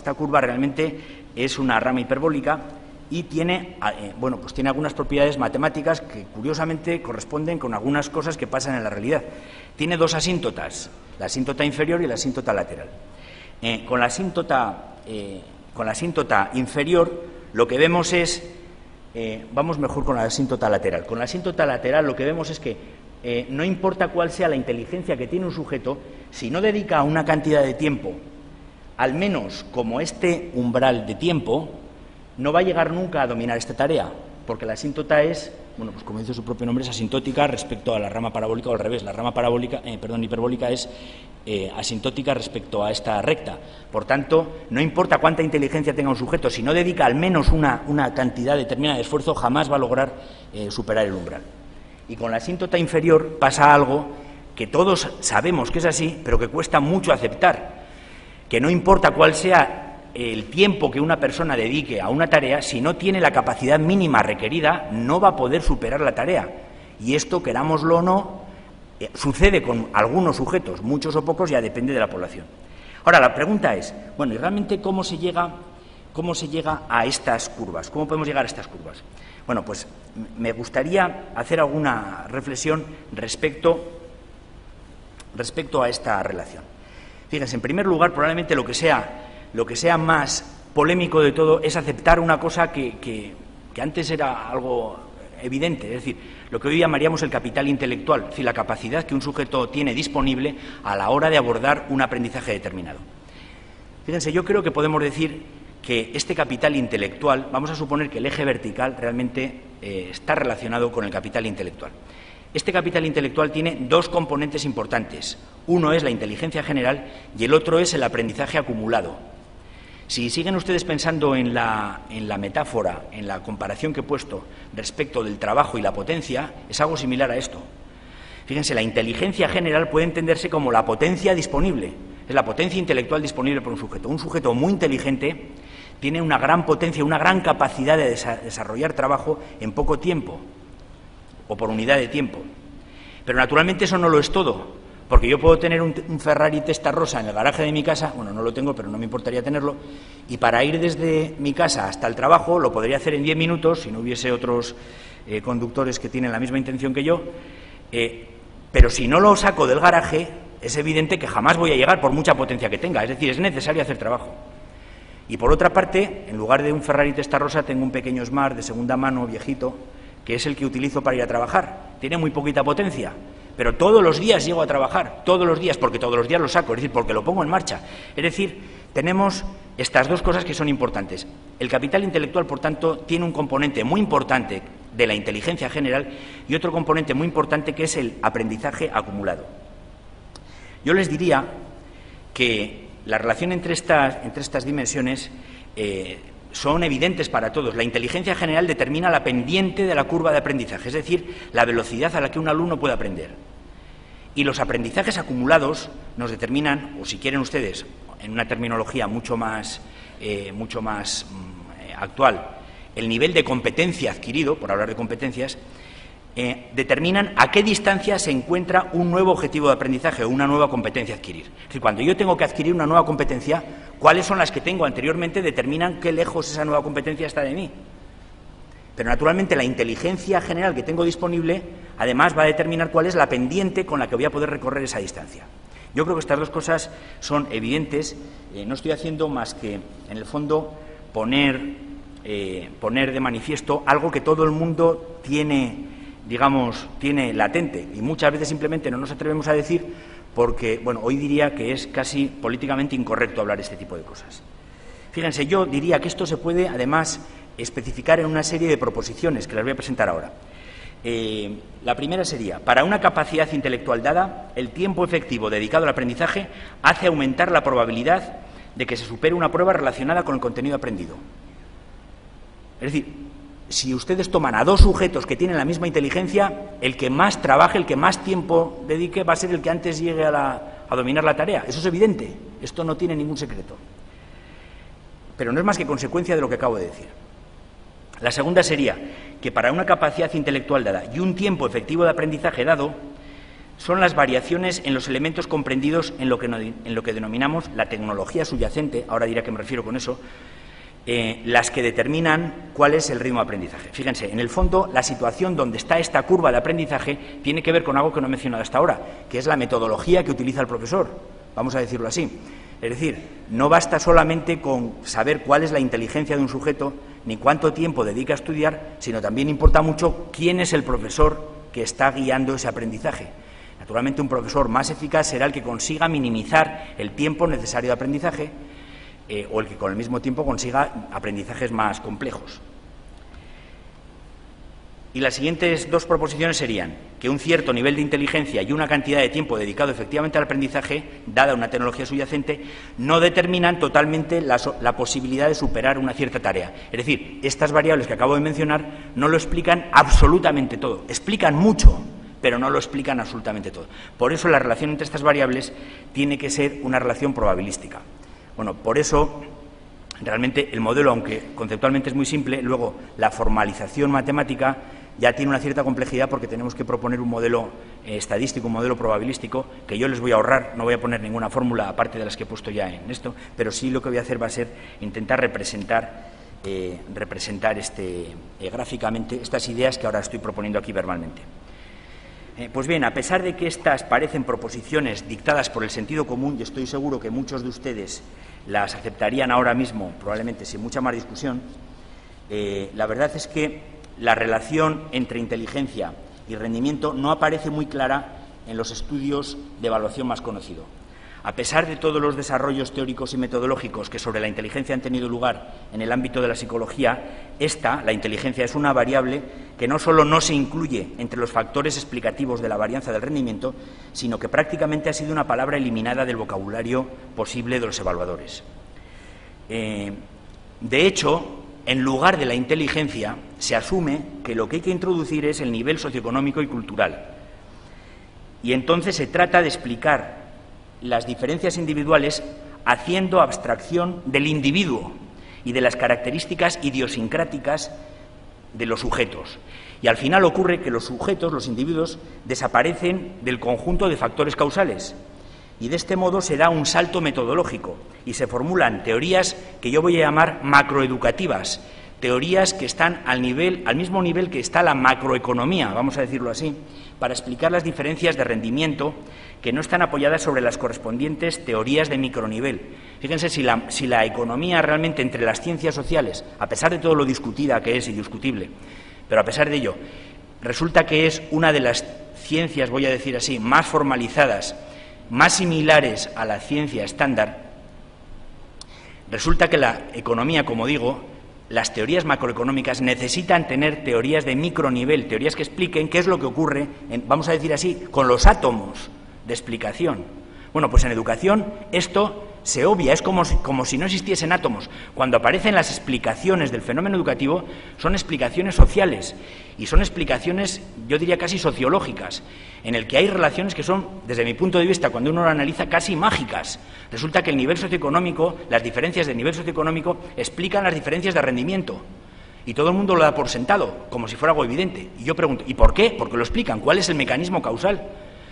realmente es una rama hiperbólica y tiene, pues tiene algunas propiedades matemáticas que curiosamente corresponden con algunas cosas que pasan en la realidad. Tiene dos asíntotas, la asíntota inferior y la asíntota lateral. Con la asíntota inferior lo que vemos es, vamos mejor con la asíntota lateral. Con la asíntota lateral lo que vemos es que no importa cuál sea la inteligencia que tiene un sujeto, si no dedica una cantidad de tiempo, al menos como este umbral de tiempo, no va a llegar nunca a dominar esta tarea, porque la asíntota es, pues como dice su propio nombre, es asintótica respecto a la rama parabólica, o al revés, la rama hiperbólica es asintótica respecto a esta recta. Por tanto, no importa cuánta inteligencia tenga un sujeto, si no dedica al menos una cantidad determinada de esfuerzo, jamás va a lograr superar el umbral. Y con la asíntota inferior pasa algo que todos sabemos que es así, pero que cuesta mucho aceptar, que no importa cuál sea el tiempo que una persona dedique a una tarea, si no tiene la capacidad mínima requerida, no va a poder superar la tarea. Y esto, querámoslo o no, sucede con algunos sujetos, muchos o pocos, ya depende de la población. Ahora, la pregunta es, ¿y realmente cómo se llega a estas curvas? ¿Cómo podemos llegar a estas curvas? Bueno, pues me gustaría hacer alguna reflexión respecto a esta relación. Fíjense, en primer lugar, probablemente lo que sea más polémico de todo es aceptar una cosa que antes era algo evidente, es decir, lo que hoy llamaríamos el capital intelectual, es decir, la capacidad que un sujeto tiene disponible a la hora de abordar un aprendizaje determinado. Fíjense, yo creo que podemos decir que este capital intelectual, vamos a suponer que el eje vertical realmente está relacionado con el capital intelectual. Este capital intelectual tiene dos componentes importantes. Uno es la inteligencia general y el otro es el aprendizaje acumulado. Si siguen ustedes pensando en la metáfora, en la comparación que he puesto respecto del trabajo y la potencia, es algo similar a esto. Fíjense, la inteligencia general puede entenderse como la potencia disponible, es la potencia intelectual disponible por un sujeto. Un sujeto muy inteligente tiene una gran potencia, una gran capacidad de desarrollar trabajo en poco tiempo o por unidad de tiempo. Pero naturalmente eso no lo es todo, porque yo puedo tener un Ferrari Testarossa en el garaje de mi casa, no lo tengo, pero no me importaría tenerlo, y para ir desde mi casa hasta el trabajo lo podría hacer en 10 minutos, si no hubiese otros conductores que tienen la misma intención que yo, pero si no lo saco del garaje, es evidente que jamás voy a llegar por mucha potencia que tenga, es decir, es necesario hacer trabajo. Y por otra parte, en lugar de un Ferrari Testarossa, tengo un pequeño Smart de segunda mano, viejito, que es el que utilizo para ir a trabajar. Tiene muy poquita potencia, pero todos los días llego a trabajar, todos los días, porque todos los días lo saco, es decir, porque lo pongo en marcha. Es decir, tenemos estas dos cosas que son importantes. El capital intelectual, por tanto, tiene un componente muy importante de la inteligencia general y otro componente muy importante que es el aprendizaje acumulado. Yo les diría que la relación entre estas dimensiones son evidentes para todos. La inteligencia general determina la pendiente de la curva de aprendizaje, es decir, la velocidad a la que un alumno puede aprender. Y los aprendizajes acumulados nos determinan, o si quieren ustedes, en una terminología mucho más actual, el nivel de competencia adquirido, por hablar de competencias, determinan a qué distancia se encuentra un nuevo objetivo de aprendizaje o una nueva competencia a adquirir. Es decir, cuando yo tengo que adquirir una nueva competencia, cuáles son las que tengo anteriormente determinan qué lejos esa nueva competencia está de mí. Pero, naturalmente, la inteligencia general que tengo disponible, además, va a determinar cuál es la pendiente con la que voy a poder recorrer esa distancia. Yo creo que estas dos cosas son evidentes. No estoy haciendo más que, en el fondo, poner de manifiesto algo que todo el mundo tiene latente y muchas veces simplemente no nos atrevemos a decir porque, bueno, hoy diría que es casi políticamente incorrecto hablar este tipo de cosas. Fíjense, yo diría que esto se puede, además, especificar en una serie de proposiciones que las voy a presentar ahora. La primera sería, para una capacidad intelectual dada, el tiempo efectivo dedicado al aprendizaje hace aumentar la probabilidad de que se supere una prueba relacionada con el contenido aprendido. Es decir, si ustedes toman a dos sujetos que tienen la misma inteligencia, el que más trabaje, el que más tiempo dedique, va a ser el que antes llegue a dominar la tarea. Eso es evidente, esto no tiene ningún secreto. Pero no es más que consecuencia de lo que acabo de decir. La segunda sería que para una capacidad intelectual dada y un tiempo efectivo de aprendizaje dado, son las variaciones en los elementos comprendidos en lo que denominamos la tecnología subyacente, ahora diré a qué me refiero con eso, las que determinan cuál es el ritmo de aprendizaje. Fíjense, en el fondo, la situación donde está esta curva de aprendizaje tiene que ver con algo que no he mencionado hasta ahora, que es la metodología que utiliza el profesor, vamos a decirlo así. Es decir, no basta solamente con saber cuál es la inteligencia de un sujeto, ni cuánto tiempo dedica a estudiar, sino también importa mucho quién es el profesor que está guiando ese aprendizaje. Naturalmente, un profesor más eficaz será el que consiga minimizar el tiempo necesario de aprendizaje, o el que con el mismo tiempo consiga aprendizajes más complejos. Y las siguientes dos proposiciones serían que un cierto nivel de inteligencia y una cantidad de tiempo dedicado efectivamente al aprendizaje, dada una tecnología subyacente, no determinan totalmente la posibilidad de superar una cierta tarea. Es decir, estas variables que acabo de mencionar no lo explican absolutamente todo. Explican mucho, pero no lo explican absolutamente todo. Por eso la relación entre estas variables tiene que ser una relación probabilística. Bueno, por eso, realmente el modelo, aunque conceptualmente es muy simple, luego la formalización matemática ya tiene una cierta complejidad porque tenemos que proponer un modelo estadístico, un modelo probabilístico, que yo les voy a ahorrar, no voy a poner ninguna fórmula aparte de las que he puesto ya en esto, pero sí lo que voy a hacer va a ser intentar representar gráficamente estas ideas que ahora estoy proponiendo aquí verbalmente. Pues bien, a pesar de que estas parecen proposiciones dictadas por el sentido común, y estoy seguro que muchos de ustedes las aceptarían ahora mismo, probablemente sin mucha más discusión, la verdad es que la relación entre inteligencia y rendimiento no aparece muy clara en los estudios de evaluación más conocidos. A pesar de todos los desarrollos teóricos y metodológicos que sobre la inteligencia han tenido lugar en el ámbito de la psicología, la inteligencia, es una variable que no solo no se incluye entre los factores explicativos de la varianza del rendimiento, sino que prácticamente ha sido una palabra eliminada del vocabulario posible de los evaluadores. De hecho, en lugar de la inteligencia, se asume que lo que hay que introducir es el nivel socioeconómico y cultural. Y entonces se trata de explicar las diferencias individuales haciendo abstracción del individuo y de las características idiosincráticas de los sujetos. Y al final ocurre que los sujetos, los individuos, desaparecen del conjunto de factores causales. Y de este modo se da un salto metodológico y se formulan teorías que yo voy a llamar macroeducativas, teorías que están al mismo nivel que está la macroeconomía, vamos a decirlo así, para explicar las diferencias de rendimiento que no están apoyadas sobre las correspondientes teorías de micronivel. Fíjense si la economía realmente entre las ciencias sociales, a pesar de todo lo discutida que es y discutible, pero a pesar de ello, resulta que es una de las ciencias, voy a decir así, más formalizadas, más similares a la ciencia estándar, resulta que la economía, como digo, las teorías macroeconómicas necesitan tener teorías de micronivel, teorías que expliquen qué es lo que ocurre, vamos a decir así, con los átomos de explicación. Bueno, pues en educación esto se obvia, es como si no existiesen átomos. Cuando aparecen las explicaciones del fenómeno educativo, son explicaciones sociales y son explicaciones, yo diría, casi sociológicas, en el que hay relaciones que son, desde mi punto de vista, cuando uno lo analiza, casi mágicas. Resulta que el nivel socioeconómico, las diferencias del nivel socioeconómico explican las diferencias de rendimiento. Y todo el mundo lo da por sentado, como si fuera algo evidente. Y yo pregunto, ¿y por qué? Porque lo explican. ¿Cuál es el mecanismo causal?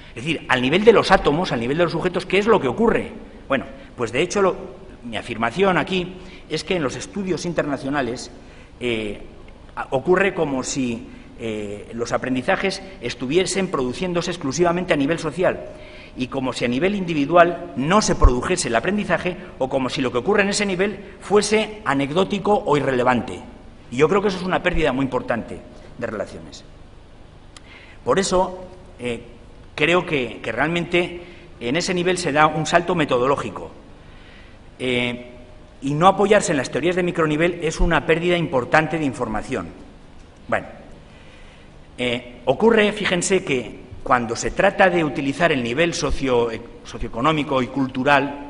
Es decir, al nivel de los átomos, al nivel de los sujetos, ¿qué es lo que ocurre? Bueno, pues de hecho mi afirmación aquí es que en los estudios internacionales ocurre como si los aprendizajes estuviesen produciéndose exclusivamente a nivel social y como si a nivel individual no se produjese el aprendizaje o como si lo que ocurre en ese nivel fuese anecdótico o irrelevante. Y yo creo que eso es una pérdida muy importante de relaciones. Por eso creo que realmente en ese nivel se da un salto metodológico. Y no apoyarse en las teorías de micronivel es una pérdida importante de información. Bueno, ocurre, fíjense, que cuando se trata de utilizar el nivel socioeconómico y cultural,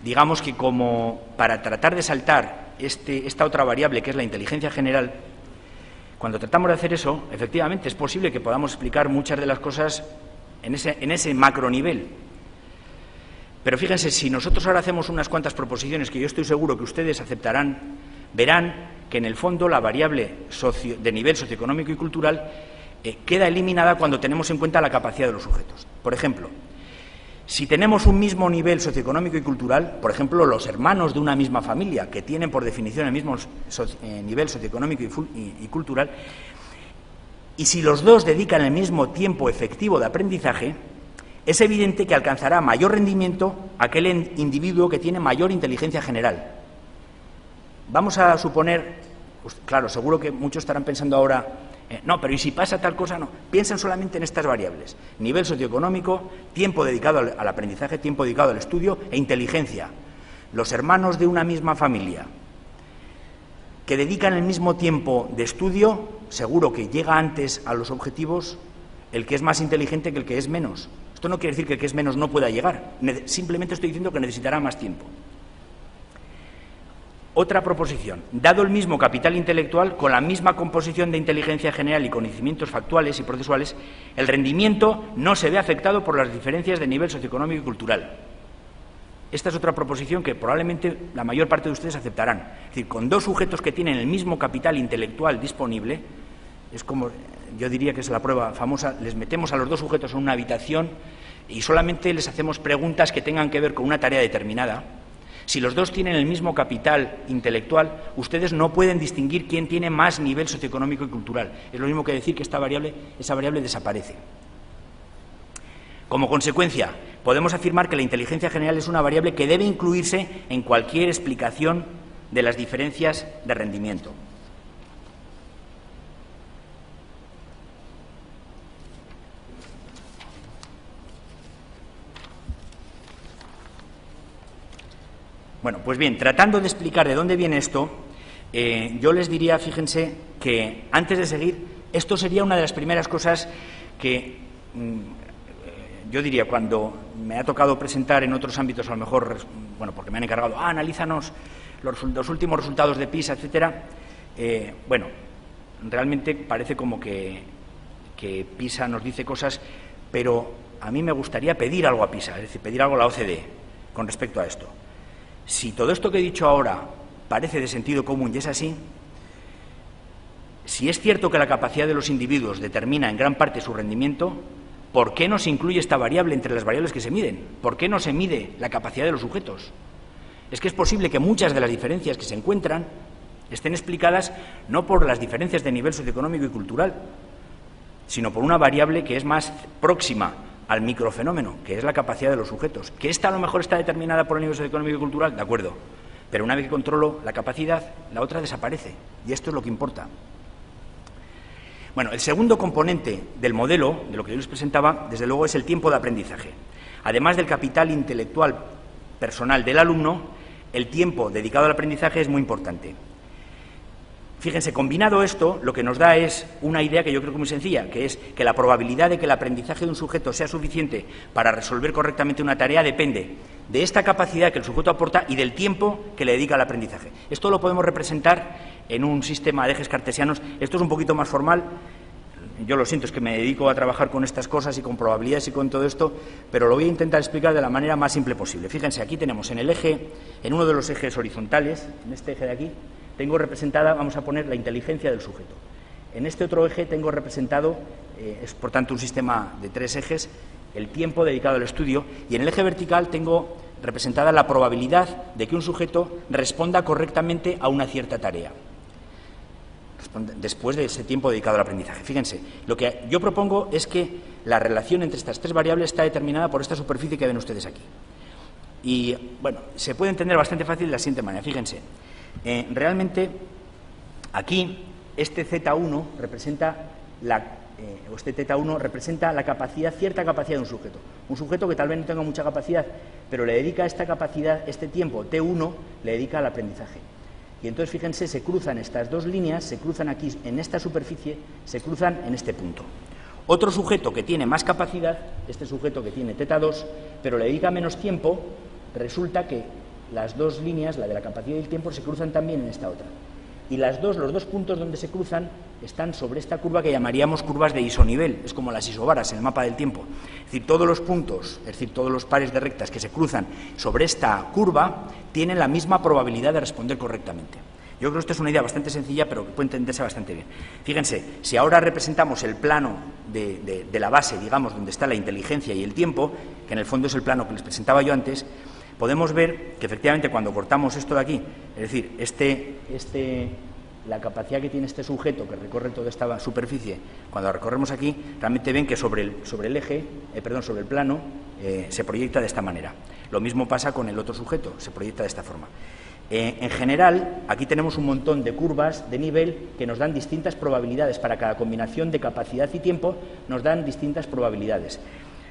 digamos que como para tratar de saltar esta otra variable que es la inteligencia general, cuando tratamos de hacer eso, efectivamente es posible que podamos explicar muchas de las cosas en ese macronivel. Pero fíjense, si nosotros ahora hacemos unas cuantas proposiciones que yo estoy seguro que ustedes aceptarán, verán que en el fondo la variable de nivel socioeconómico y cultural queda eliminada cuando tenemos en cuenta la capacidad de los sujetos. Por ejemplo, si tenemos un mismo nivel socioeconómico y cultural, por ejemplo, los hermanos de una misma familia, que tienen por definición el mismo nivel socioeconómico y cultural, y si los dos dedican el mismo tiempo efectivo de aprendizaje, es evidente que alcanzará mayor rendimiento aquel individuo que tiene mayor inteligencia general. Vamos a suponer, pues, claro, seguro que muchos estarán pensando ahora, no, pero ¿y si pasa tal cosa? No, piensan solamente en estas variables: nivel socioeconómico, tiempo dedicado al aprendizaje, tiempo dedicado al estudio e inteligencia. Los hermanos de una misma familia que dedican el mismo tiempo de estudio, seguro que llega antes a los objetivos el que es más inteligente que el que es menos. Esto no quiere decir que el que es menos no pueda llegar, simplemente estoy diciendo que necesitará más tiempo. Otra proposición: dado el mismo capital intelectual, con la misma composición de inteligencia general y conocimientos factuales y procesuales, el rendimiento no se ve afectado por las diferencias de nivel socioeconómico y cultural. Esta es otra proposición que probablemente la mayor parte de ustedes aceptarán. Es decir, con dos sujetos que tienen el mismo capital intelectual disponible, es como, yo diría que es la prueba famosa, les metemos a los dos sujetos en una habitación y solamente les hacemos preguntas que tengan que ver con una tarea determinada. Si los dos tienen el mismo capital intelectual, ustedes no pueden distinguir quién tiene más nivel socioeconómico y cultural. Es lo mismo que decir que esa variable desaparece. Como consecuencia, podemos afirmar que la inteligencia general es una variable que debe incluirse en cualquier explicación de las diferencias de rendimiento. Bueno, pues bien, tratando de explicar de dónde viene esto, yo les diría, fíjense, que antes de seguir, esto sería una de las primeras cosas que yo diría, cuando me ha tocado presentar en otros ámbitos, a lo mejor, bueno, porque me han encargado, analízanos los últimos resultados de PISA, etcétera. Bueno, realmente parece como que PISA nos dice cosas, pero a mí me gustaría pedir algo a PISA, es decir, pedir algo a la OCDE con respecto a esto. Si todo esto que he dicho ahora parece de sentido común y es así, si es cierto que la capacidad de los individuos determina en gran parte su rendimiento, ¿por qué no se incluye esta variable entre las variables que se miden? ¿Por qué no se mide la capacidad de los sujetos? Es que es posible que muchas de las diferencias que se encuentran estén explicadas no por las diferencias de nivel socioeconómico y cultural, sino por una variable que es más próxima al microfenómeno, que es la capacidad de los sujetos. Que esta a lo mejor está determinada por el nivel socioeconómico y cultural, de acuerdo, pero una vez que controlo la capacidad, la otra desaparece, y esto es lo que importa. Bueno, el segundo componente del modelo, de lo que yo les presentaba, desde luego es el tiempo de aprendizaje. Además del capital intelectual personal del alumno, el tiempo dedicado al aprendizaje es muy importante. Fíjense, combinado esto, lo que nos da es una idea que yo creo que es muy sencilla, que es que la probabilidad de que el aprendizaje de un sujeto sea suficiente para resolver correctamente una tarea depende de esta capacidad que el sujeto aporta y del tiempo que le dedica al aprendizaje. Esto lo podemos representar en un sistema de ejes cartesianos. Esto es un poquito más formal, yo lo siento, es que me dedico a trabajar con estas cosas y con probabilidades y con todo esto, pero lo voy a intentar explicar de la manera más simple posible. Fíjense, aquí tenemos en el eje, en uno de los ejes horizontales, en este eje de aquí, tengo representada, vamos a poner, la inteligencia del sujeto. En este otro eje tengo representado, es por tanto un sistema de 3 ejes, el tiempo dedicado al estudio, y en el eje vertical tengo representada la probabilidad de que un sujeto responda correctamente a una cierta tarea después de ese tiempo dedicado al aprendizaje. Fíjense, lo que yo propongo es que la relación entre estas 3 variables está determinada por esta superficie que ven ustedes aquí. Y, bueno, se puede entender bastante fácil de la siguiente manera. Fíjense, realmente aquí este Z1 representa este θ1 representa la capacidad, cierta capacidad de un sujeto. Un sujeto que tal vez no tenga mucha capacidad, pero le dedica esta capacidad, este tiempo, T1, le dedica al aprendizaje. Y entonces, fíjense, se cruzan estas 2 líneas, se cruzan aquí en esta superficie, se cruzan en este punto. Otro sujeto que tiene más capacidad, este sujeto que tiene θ2, pero le dedica menos tiempo, resulta que las 2 líneas, la de la capacidad y el tiempo, se cruzan también en esta otra. Y los 2 puntos donde se cruzan están sobre esta curva que llamaríamos curvas de isonivel, es como las isobaras en el mapa del tiempo. Es decir, todos los puntos, es decir, todos los pares de rectas que se cruzan sobre esta curva tienen la misma probabilidad de responder correctamente. Yo creo que esto es una idea bastante sencilla, pero que puede entenderse bastante bien. Fíjense, si ahora representamos el plano de la base, digamos, donde está la inteligencia y el tiempo, que en el fondo es el plano que les presentaba yo antes, podemos ver que efectivamente cuando cortamos esto de aquí, es decir, la capacidad que tiene este sujeto que recorre toda esta superficie, cuando la recorremos aquí, realmente ven que sobre el plano, se proyecta de esta manera. Lo mismo pasa con el otro sujeto, se proyecta de esta forma. En general, aquí tenemos un montón de curvas de nivel que nos dan distintas probabilidades. Para cada combinación de capacidad y tiempo nos dan distintas probabilidades.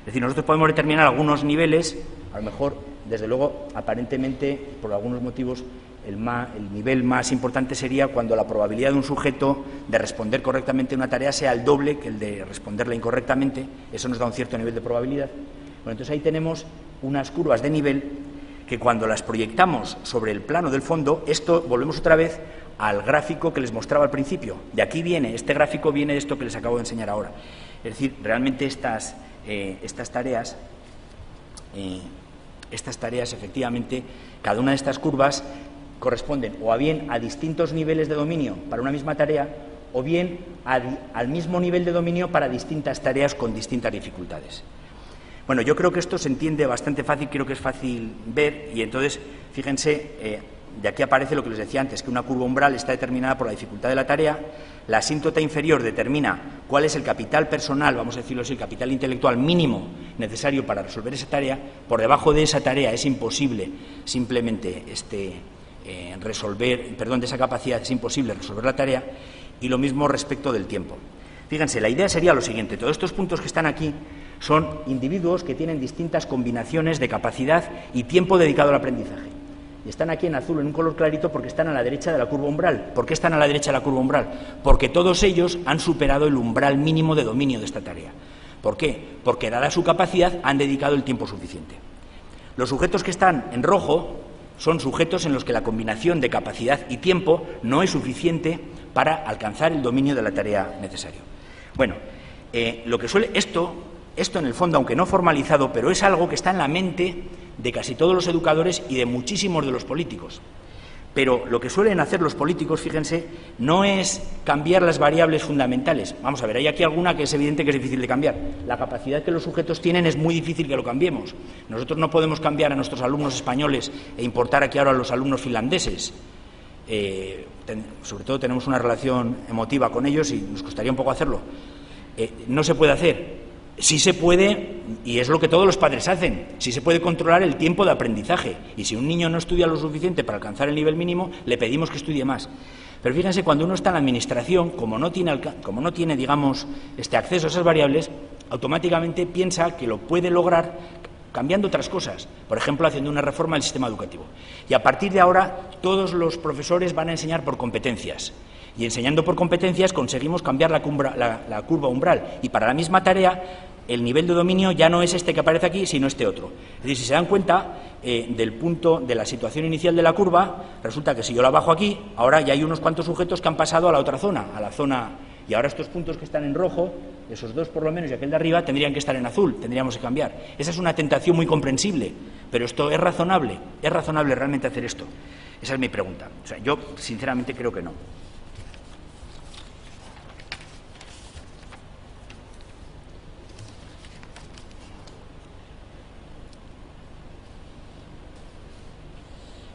Es decir, nosotros podemos determinar algunos niveles, a lo mejor, desde luego, aparentemente, por algunos motivos, el nivel más importante sería cuando la probabilidad de un sujeto de responder correctamente una tarea sea el doble que el de responderla incorrectamente. Eso nos da un cierto nivel de probabilidad. Bueno, entonces ahí tenemos unas curvas de nivel que cuando las proyectamos sobre el plano del fondo, esto, volvemos otra vez al gráfico que les mostraba al principio. De aquí viene, este gráfico viene de esto que les acabo de enseñar ahora. Es decir, realmente estas tareas, efectivamente, cada una de estas curvas corresponden o bien a distintos niveles de dominio para una misma tarea o bien al mismo nivel de dominio para distintas tareas con distintas dificultades. Bueno, yo creo que esto se entiende bastante fácil, creo que es fácil ver, y entonces, fíjense, de aquí aparece lo que les decía antes, que una curva umbral está determinada por la dificultad de la tarea, la asíntota inferior determina cuál es el capital personal, vamos a decirlo así, el capital intelectual mínimo necesario para resolver esa tarea. Por debajo de esa tarea es imposible simplemente de esa capacidad es imposible resolver la tarea, y lo mismo respecto del tiempo. Fíjense, la idea sería lo siguiente: todos estos puntos que están aquí son individuos que tienen distintas combinaciones de capacidad y tiempo dedicado al aprendizaje. Y están aquí en azul, en un color clarito, porque están a la derecha de la curva umbral. ¿Por qué están a la derecha de la curva umbral? Porque todos ellos han superado el umbral mínimo de dominio de esta tarea. ¿Por qué? Porque, dada su capacidad, han dedicado el tiempo suficiente. Los sujetos que están en rojo son sujetos en los que la combinación de capacidad y tiempo no es suficiente para alcanzar el dominio de la tarea necesario. Bueno, lo que suele... Esto en el fondo, aunque no formalizado, pero es algo que está en la mente de casi todos los educadores y de muchísimos de los políticos. Pero lo que suelen hacer los políticos, fíjense, no es cambiar las variables fundamentales. Vamos a ver, hay aquí alguna que es evidente que es difícil de cambiar. La capacidad que los sujetos tienen es muy difícil que lo cambiemos. Nosotros no podemos cambiar a nuestros alumnos españoles e importar aquí ahora a los alumnos finlandeses. Sobre todo tenemos una relación emotiva con ellos y nos costaría un poco hacerlo. No se puede hacer. Sí se puede, y es lo que todos los padres hacen, sí se puede controlar el tiempo de aprendizaje. Y si un niño no estudia lo suficiente para alcanzar el nivel mínimo, le pedimos que estudie más. Pero fíjense, cuando uno está en la administración, como no tiene, digamos, acceso a esas variables, automáticamente piensa que lo puede lograr cambiando otras cosas, por ejemplo, haciendo una reforma del sistema educativo. Y a partir de ahora, todos los profesores van a enseñar por competencias. Y enseñando por competencias conseguimos cambiar la curva umbral. Y para la misma tarea, el nivel de dominio ya no es este que aparece aquí, sino este otro. Es decir, si se dan cuenta del punto de la situación inicial de la curva, resulta que si yo la bajo aquí, ahora ya hay unos cuantos sujetos que han pasado a la otra zona, a la zona Y ahora estos puntos que están en rojo, esos dos por lo menos y aquel de arriba, tendrían que estar en azul, tendríamos que cambiar. Esa es una tentación muy comprensible, pero esto es razonable realmente hacer esto. Esa es mi pregunta. O sea, yo sinceramente creo que no.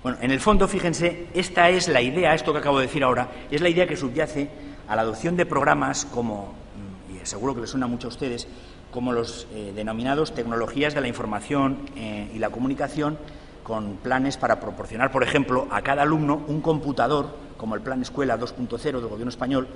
Bueno, en el fondo, fíjense, esta es la idea, esto que acabo de decir ahora, es la idea que subyace a la adopción de programas como, y seguro que les suena mucho a ustedes, como los denominados tecnologías de la información y la comunicación, con planes para proporcionar, por ejemplo, a cada alumno un computador, como el Plan Escuela 2.0 del Gobierno español.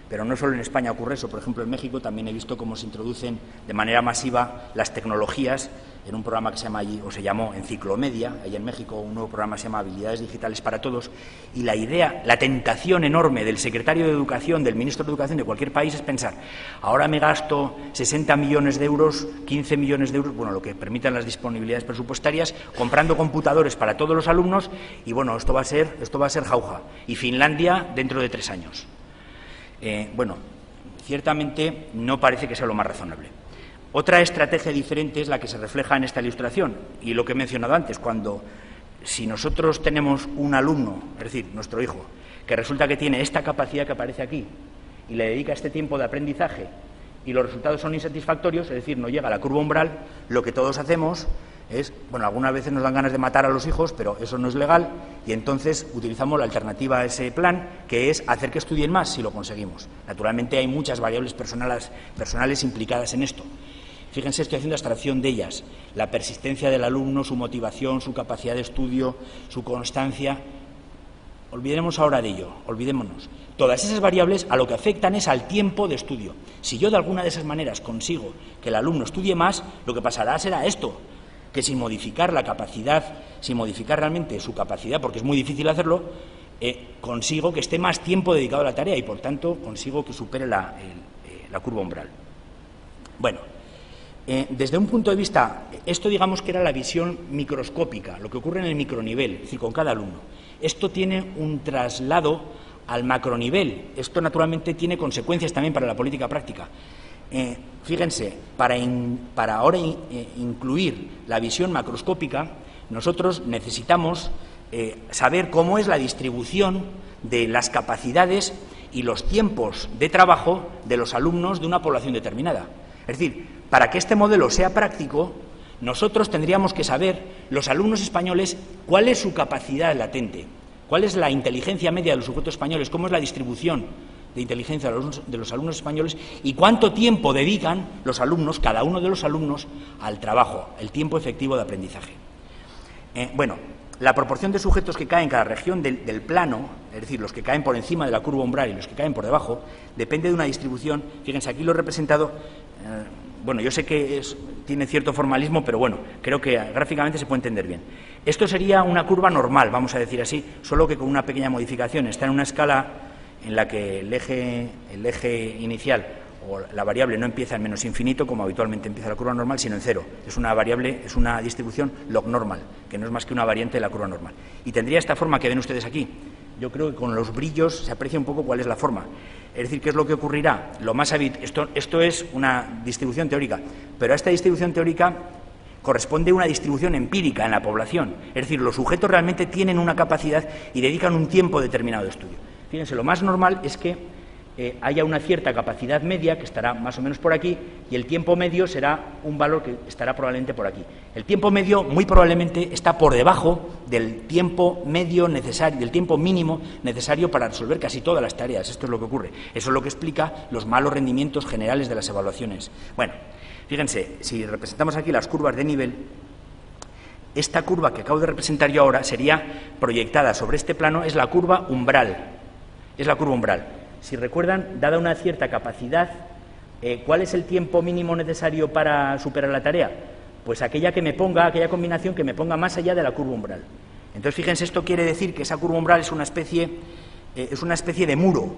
Pero no solo en España ocurre eso, por ejemplo, en México también he visto cómo se introducen de manera masiva las tecnologías en un programa que se llama allí, o se llamó Enciclomedia, ahí en México un nuevo programa se llama Habilidades Digitales para Todos, y la idea, la tentación enorme del secretario de Educación, del ministro de Educación de cualquier país es pensar, ahora me gasto 60 millones de euros, 15 millones de euros, bueno, lo que permitan las disponibilidades presupuestarias, comprando computadores para todos los alumnos, y bueno, esto va a ser jauja, y Finlandia dentro de 3 años. Bueno, ciertamente no parece que sea lo más razonable. Otra estrategia diferente es la que se refleja en esta ilustración y lo que he mencionado antes, si nosotros tenemos un alumno, es decir, nuestro hijo, que resulta que tiene esta capacidad que aparece aquí y le dedica este tiempo de aprendizaje y los resultados son insatisfactorios, es decir, no llega a la curva umbral, lo que todos hacemos es, bueno, algunas veces nos dan ganas de matar a los hijos, pero eso no es legal y entonces utilizamos la alternativa a ese plan, que es hacer que estudien más si lo conseguimos. Naturalmente hay muchas variables personales implicadas en esto. Fíjense, estoy haciendo abstracción de ellas. La persistencia del alumno, su motivación, su capacidad de estudio, su constancia. Olvidemos ahora de ello, olvidémonos. Todas esas variables a lo que afectan es al tiempo de estudio. Si yo de alguna de esas maneras consigo que el alumno estudie más, lo que pasará será esto, que sin modificar la capacidad, sin modificar realmente su capacidad, porque es muy difícil hacerlo, consigo que esté más tiempo dedicado a la tarea y, por tanto, consigo que supere la curva umbral. Bueno, desde un punto de vista, esto digamos que era la visión microscópica, lo que ocurre en el micronivel, es decir, con cada alumno. Esto tiene un traslado al macronivel. Esto, naturalmente, tiene consecuencias también para la política práctica. Fíjense, para ahora incluir la visión macroscópica, nosotros necesitamos saber cómo es la distribución de las capacidades y los tiempos de trabajo de los alumnos de una población determinada. Es decir, para que este modelo sea práctico, nosotros tendríamos que saber, los alumnos españoles, cuál es su capacidad latente, cuál es la inteligencia media de los sujetos españoles, cómo es la distribución de inteligencia de los alumnos españoles y cuánto tiempo dedican los alumnos, cada uno de los alumnos, al trabajo, el tiempo efectivo de aprendizaje. Bueno, la proporción de sujetos que caen en cada región del plano, es decir, los que caen por encima de la curva umbral y los que caen por debajo, depende de una distribución. Fíjense, aquí lo he representado, bueno, yo sé que tiene cierto formalismo, pero bueno, creo que gráficamente se puede entender bien. Esto sería una curva normal, vamos a decir así, solo que con una pequeña modificación. Está en una escala en la que el eje inicial o la variable no empieza en menos infinito, como habitualmente empieza la curva normal, sino en cero. Es una variable, es una distribución log normal, que no es más que una variante de la curva normal. Y tendría esta forma que ven ustedes aquí. Yo creo que con los brillos se aprecia un poco cuál es la forma. Es decir, ¿qué es lo que ocurrirá? Lo más esto es una distribución teórica, pero a esta distribución teórica corresponde una distribución empírica en la población. Es decir, los sujetos realmente tienen una capacidad y dedican un tiempo determinado de estudio. Fíjense, lo más normal es que haya una cierta capacidad media, que estará más o menos por aquí, y el tiempo medio será un valor que estará probablemente por aquí. El tiempo medio muy probablemente está por debajo del tiempo medio necesario, del tiempo mínimo necesario para resolver casi todas las tareas. Esto es lo que ocurre. Eso es lo que explica los malos rendimientos generales de las evaluaciones. Bueno, fíjense, si representamos aquí las curvas de nivel, esta curva que acabo de representar yo ahora sería proyectada sobre este plano, es la curva umbral. Es la curva umbral. Si recuerdan, dada una cierta capacidad, ¿cuál es el tiempo mínimo necesario para superar la tarea? Pues aquella combinación que me ponga más allá de la curva umbral. Entonces, fíjense, esto quiere decir que esa curva umbral es una especie de muro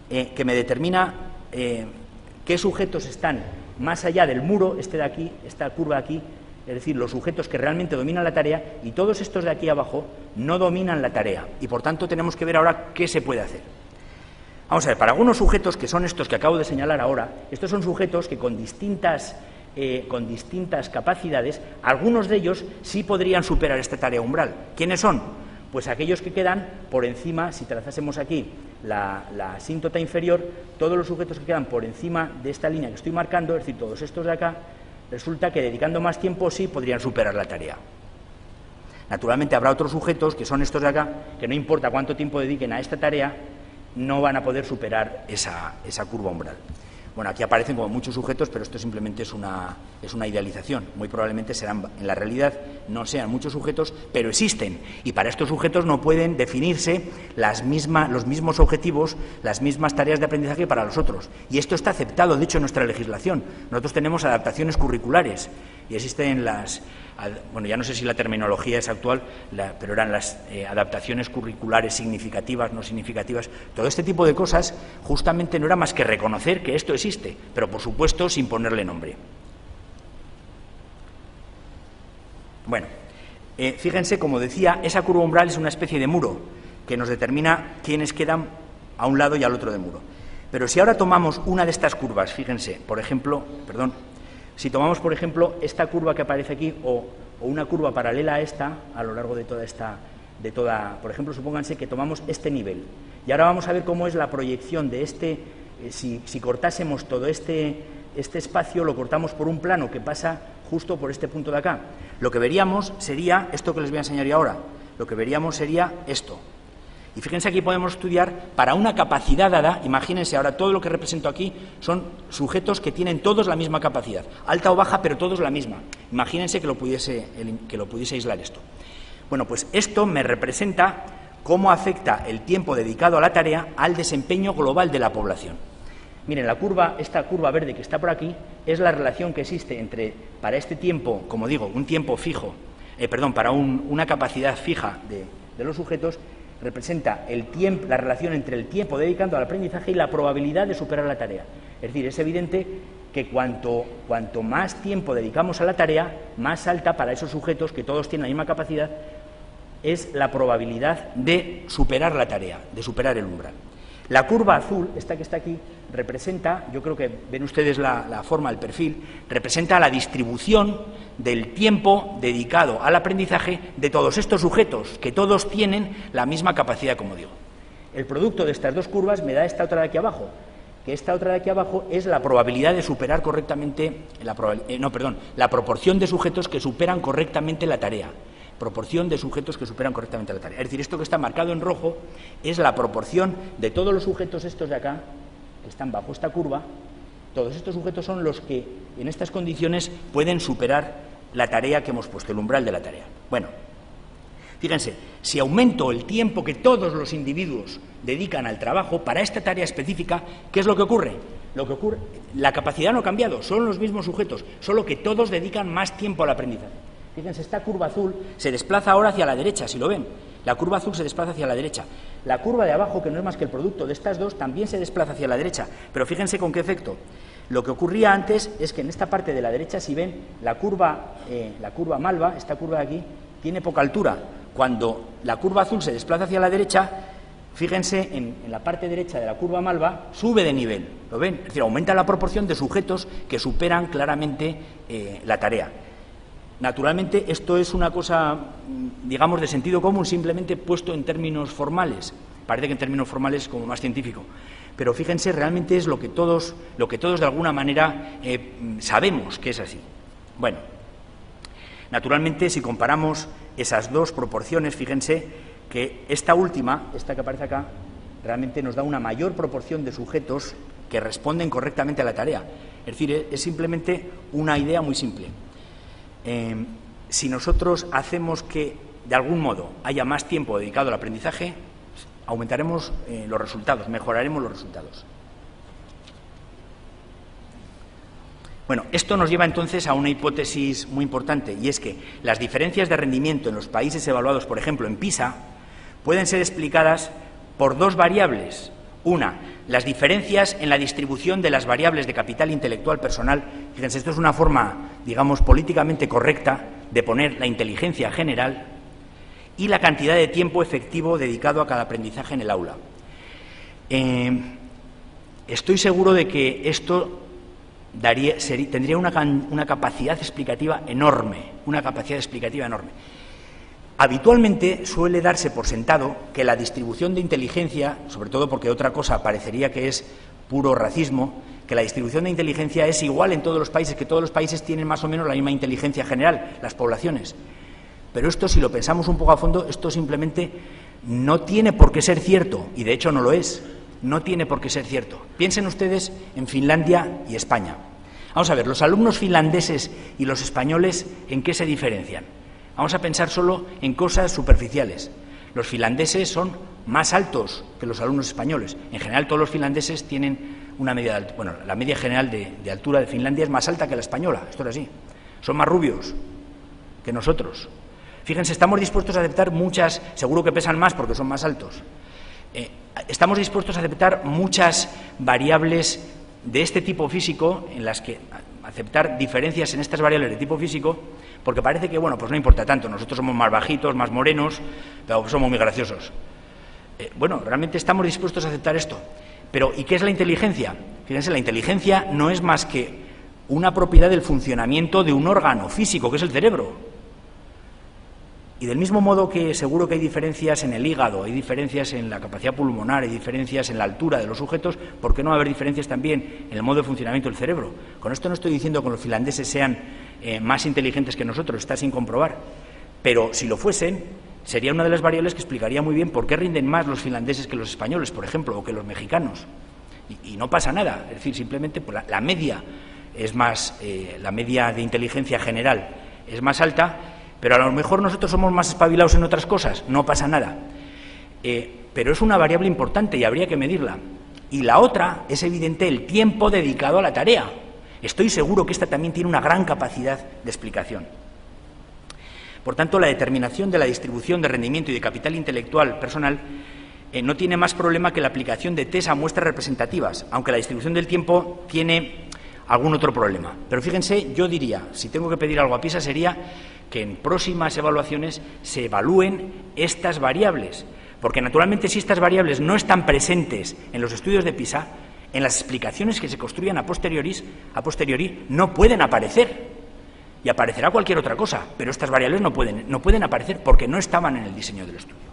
que me determina qué sujetos están más allá del muro, este de aquí, esta curva de aquí, es decir, los sujetos que realmente dominan la tarea, y todos estos de aquí abajo no dominan la tarea, y por tanto tenemos que ver ahora qué se puede hacer. Vamos a ver, para algunos sujetos, que son estos que acabo de señalar ahora, estos son sujetos que con distintas capacidades, algunos de ellos sí podrían superar esta tarea umbral. ¿Quiénes son? Pues aquellos que quedan por encima, si trazásemos aquí la asíntota inferior, todos los sujetos que quedan por encima de esta línea que estoy marcando, es decir, todos estos de acá, resulta que dedicando más tiempo sí podrían superar la tarea. Naturalmente habrá otros sujetos, que son estos de acá, que no importa cuánto tiempo dediquen a esta tarea, no van a poder superar esa curva umbral. Bueno, aquí aparecen como muchos sujetos, pero esto simplemente es una idealización. Muy probablemente en la realidad no sean muchos sujetos, pero existen. Y para estos sujetos no pueden definirse los mismos objetivos, las mismas tareas de aprendizaje para los otros. Y esto está aceptado, de hecho, en nuestra legislación. Nosotros tenemos adaptaciones curriculares y existen bueno, ya no sé si la terminología es actual, pero eran las adaptaciones curriculares significativas, no significativas. Todo este tipo de cosas justamente no era más que reconocer que esto existe, pero por supuesto sin ponerle nombre. Bueno, fíjense, como decía, esa curva umbral es una especie de muro que nos determina quiénes quedan a un lado y al otro del muro. Pero si ahora tomamos una de estas curvas, fíjense, por ejemplo, si tomamos, por ejemplo, esta curva que aparece aquí o una curva paralela a esta, a lo largo de toda, por ejemplo, supónganse que tomamos este nivel. Y ahora vamos a ver cómo es la proyección de si cortásemos todo este espacio, lo cortamos por un plano que pasa justo por este punto de acá. Lo que veríamos sería esto que les voy a enseñar yo ahora. Lo que veríamos sería esto. Y fíjense, aquí podemos estudiar para una capacidad dada, imagínense ahora, todo lo que represento aquí son sujetos que tienen todos la misma capacidad, alta o baja, pero todos la misma. Imagínense que lo pudiese aislar esto. Bueno, pues esto me representa cómo afecta el tiempo dedicado a la tarea al desempeño global de la población. Miren, esta curva verde que está por aquí es la relación que existe para este tiempo, como digo, un tiempo fijo, para una capacidad fija de los sujetos, representa la relación entre el tiempo dedicado al aprendizaje y la probabilidad de superar la tarea. Es decir, es evidente que cuanto más tiempo dedicamos a la tarea, más alta para esos sujetos, que todos tienen la misma capacidad, es la probabilidad de superar la tarea, de superar el umbral. La curva azul, esta que está aquí, representa, yo creo que ven ustedes la forma, el perfil, representa la distribución del tiempo dedicado al aprendizaje de todos estos sujetos, que todos tienen la misma capacidad, como digo. El producto de estas dos curvas me da esta otra de aquí abajo, que esta otra de aquí abajo es la probabilidad de superar correctamente, la proporción de sujetos que superan correctamente la tarea. Proporción de sujetos que superan correctamente la tarea. Es decir, esto que está marcado en rojo es la proporción de todos los sujetos estos de acá, que están bajo esta curva. Todos estos sujetos son los que, en estas condiciones, pueden superar la tarea que hemos puesto, el umbral de la tarea. Bueno, fíjense, si aumento el tiempo que todos los individuos dedican al trabajo para esta tarea específica, ¿qué es lo que ocurre? La capacidad no ha cambiado, son los mismos sujetos, solo que todos dedican más tiempo al aprendizaje. Fíjense, esta curva azul se desplaza ahora hacia la derecha, si lo ven. La curva azul se desplaza hacia la derecha. La curva de abajo, que no es más que el producto de estas dos, también se desplaza hacia la derecha. Pero fíjense con qué efecto. Lo que ocurría antes es que en esta parte de la derecha, si ven, la curva malva, esta curva de aquí, tiene poca altura. Cuando la curva azul se desplaza hacia la derecha, fíjense, en la parte derecha de la curva malva sube de nivel. ¿Lo ven? Es decir, aumenta la proporción de sujetos que superan claramente la tarea. Naturalmente, esto es una cosa, digamos, de sentido común, simplemente puesto en términos formales. Parece que en términos formales es como más científico. Pero fíjense, realmente es lo que todos de alguna manera sabemos que es así. Bueno, naturalmente, si comparamos esas dos proporciones, fíjense que esta última, esta que aparece acá, realmente nos da una mayor proporción de sujetos que responden correctamente a la tarea. Es decir, es simplemente una idea muy simple. Si nosotros hacemos que, de algún modo, haya más tiempo dedicado al aprendizaje, aumentaremos los resultados, mejoraremos los resultados. Bueno, esto nos lleva entonces a una hipótesis muy importante, y es que las diferencias de rendimiento en los países evaluados, por ejemplo, en PISA, pueden ser explicadas por dos variables. Una, las diferencias en la distribución de las variables de capital intelectual personal. Fíjense, esto es una forma, digamos, políticamente correcta de poner la inteligencia general, y la cantidad de tiempo efectivo dedicado a cada aprendizaje en el aula. estoy seguro de que esto tendría una capacidad explicativa enorme, Habitualmente suele darse por sentado que la distribución de inteligencia, sobre todo porque otra cosa parecería que es puro racismo, que la distribución de inteligencia es igual en todos los países, que todos los países tienen más o menos la misma inteligencia general, las poblaciones. Pero esto, si lo pensamos un poco a fondo, esto simplemente no tiene por qué ser cierto, y de hecho no lo es. No tiene por qué ser cierto. Piensen ustedes en Finlandia y España. Vamos a ver, los alumnos finlandeses y los españoles, ¿en qué se diferencian? Vamos a pensar solo en cosas superficiales. Los finlandeses son más altos que los alumnos españoles. En general, todos los finlandeses tienen una media de altura. Bueno, la media general de altura de Finlandia es más alta que la española, esto es así. Son más rubios que nosotros. Fíjense, estamos dispuestos a aceptar muchas, seguro que pesan más porque son más altos. Estamos dispuestos a aceptar muchas variables de este tipo físico, en las que aceptar diferencias en estas variables de tipo físico, porque parece que, bueno, pues no importa tanto, nosotros somos más bajitos, más morenos, pero somos muy graciosos. Bueno, realmente estamos dispuestos a aceptar esto. Pero, ¿y qué es la inteligencia? Fíjense, la inteligencia no es más que una propiedad del funcionamiento de un órgano físico, que es el cerebro. Y del mismo modo que seguro que hay diferencias en el hígado, hay diferencias en la capacidad pulmonar, hay diferencias en la altura de los sujetos, ¿por qué no va a haber diferencias también en el modo de funcionamiento del cerebro? Con esto no estoy diciendo que los finlandeses sean más inteligentes que nosotros, está sin comprobar, pero si lo fuesen, sería una de las variables que explicaría muy bien por qué rinden más los finlandeses que los españoles, por ejemplo, o que los mexicanos. Y no pasa nada, es decir, simplemente pues, la media es más, la media de inteligencia general es más alta, pero a lo mejor nosotros somos más espabilados en otras cosas, no pasa nada. Pero es una variable importante y habría que medirla. Y la otra es evidente el tiempo dedicado a la tarea. Estoy seguro que esta también tiene una gran capacidad de explicación. Por tanto, la determinación de la distribución de rendimiento y de capital intelectual personal no tiene más problema que la aplicación de test a muestras representativas, aunque la distribución del tiempo tiene algún otro problema. Pero fíjense, yo diría, si tengo que pedir algo a PISA sería que en próximas evaluaciones se evalúen estas variables, porque naturalmente si estas variables no están presentes en los estudios de PISA, en las explicaciones que se construyan a posteriori no pueden aparecer, y aparecerá cualquier otra cosa, pero estas variables no pueden aparecer porque no estaban en el diseño del estudio.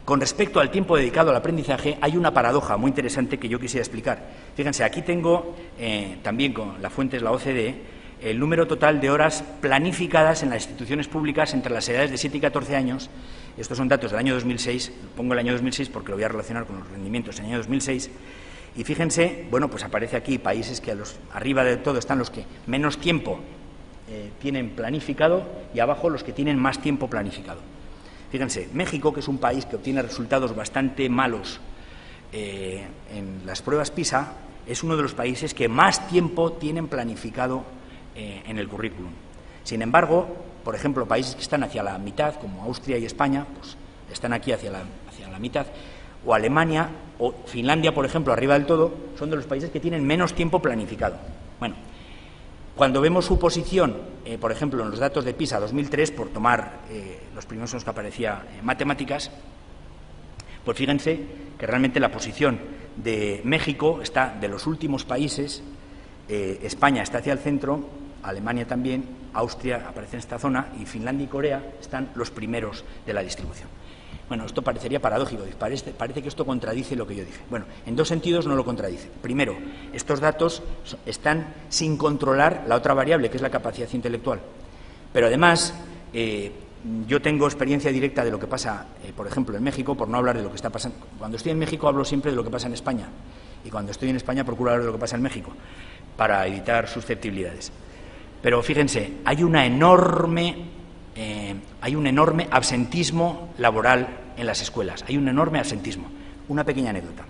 Con respecto al tiempo dedicado al aprendizaje, hay una paradoja muy interesante que yo quisiera explicar. Fíjense, aquí tengo, también con la fuente es la OCDE, el número total de horas planificadas en las instituciones públicas entre las edades de 7 y 14 años. Estos son datos del año 2006, pongo el año 2006 porque lo voy a relacionar con los rendimientos en el año 2006. Y fíjense, bueno, pues aparece aquí países que arriba de todo están los que menos tiempo tienen planificado y abajo los que tienen más tiempo planificado. Fíjense, México, que es un país que obtiene resultados bastante malos en las pruebas PISA, es uno de los países que más tiempo tienen planificado en el currículum. Sin embargo, por ejemplo, países que están hacia la mitad, como Austria y España, pues están aquí hacia la mitad, o Alemania o Finlandia, por ejemplo, arriba del todo, son de los países que tienen menos tiempo planificado. Bueno, cuando vemos su posición, por ejemplo, en los datos de PISA 2003, por tomar los primeros en los que aparecía matemáticas, pues fíjense que realmente la posición de México está de los últimos países, España está hacia el centro, Alemania también, Austria aparece en esta zona y Finlandia y Corea están los primeros de la distribución. Bueno, esto parecería paradójico, parece que esto contradice lo que yo dije. Bueno, en dos sentidos no lo contradice. Primero, estos datos están sin controlar la otra variable, que es la capacidad intelectual. Pero además, yo tengo experiencia directa de lo que pasa, por ejemplo, en México, por no hablar de lo que está pasando. Cuando estoy en México hablo siempre de lo que pasa en España, y cuando estoy en España procuro hablar de lo que pasa en México, para evitar susceptibilidades. Pero fíjense, hay un enorme absentismo laboral en las escuelas, hay un enorme absentismo. Una pequeña anécdota.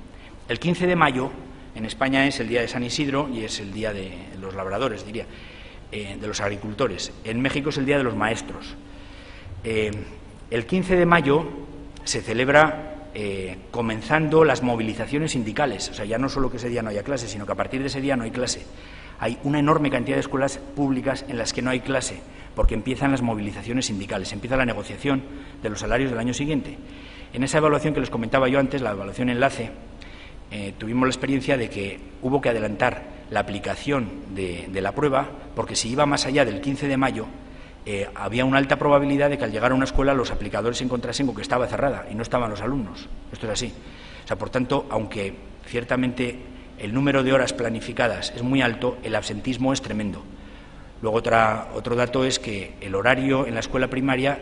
El 15 de mayo en España es el día de San Isidro y es el día de los labradores, diría, de los agricultores. En México es el día de los maestros. El 15 de mayo se celebra comenzando las movilizaciones sindicales, o sea, ya no solo que ese día no haya clase, sino que a partir de ese día no hay clase. Hay una enorme cantidad de escuelas públicas en las que no hay clase, porque empiezan las movilizaciones sindicales, empieza la negociación de los salarios del año siguiente. En esa evaluación que les comentaba yo antes, la evaluación enlace, tuvimos la experiencia de que hubo que adelantar la aplicación de la prueba, porque si iba más allá del 15 de mayo, había una alta probabilidad de que al llegar a una escuela los aplicadores se encontrasen con que estaba cerrada y no estaban los alumnos. Esto es así. O sea, por tanto, aunque ciertamente el número de horas planificadas es muy alto, el absentismo es tremendo. Luego otro dato es que el horario en la escuela primaria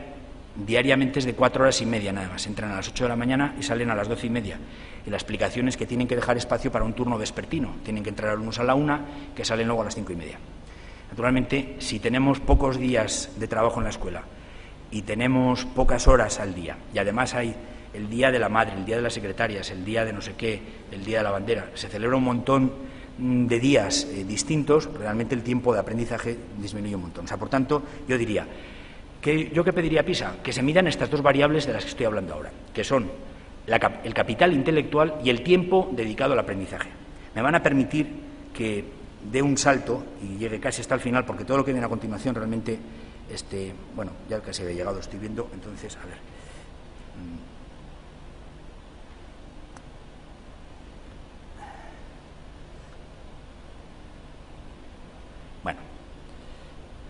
diariamente es de 4 horas y media nada más. Entran a las 8 de la mañana y salen a las 12 y media. Y la explicación es que tienen que dejar espacio para un turno vespertino. Tienen que entrar alumnos a la 1, que salen luego a las 5 y media. Naturalmente, si tenemos pocos días de trabajo en la escuela y tenemos pocas horas al día, y además hay el día de la madre, el día de las secretarias, el día de no sé qué, el día de la bandera, se celebra un montón de días distintos, realmente el tiempo de aprendizaje disminuye un montón. O sea, por tanto, yo diría, ¿yo qué pediría a PISA? Que se midan estas dos variables de las que estoy hablando ahora, que son el capital intelectual y el tiempo dedicado al aprendizaje. Me van a permitir que dé un salto y llegue casi hasta el final, porque todo lo que viene a continuación realmente, bueno, ya casi he llegado, estoy viendo, entonces, a ver. Bueno,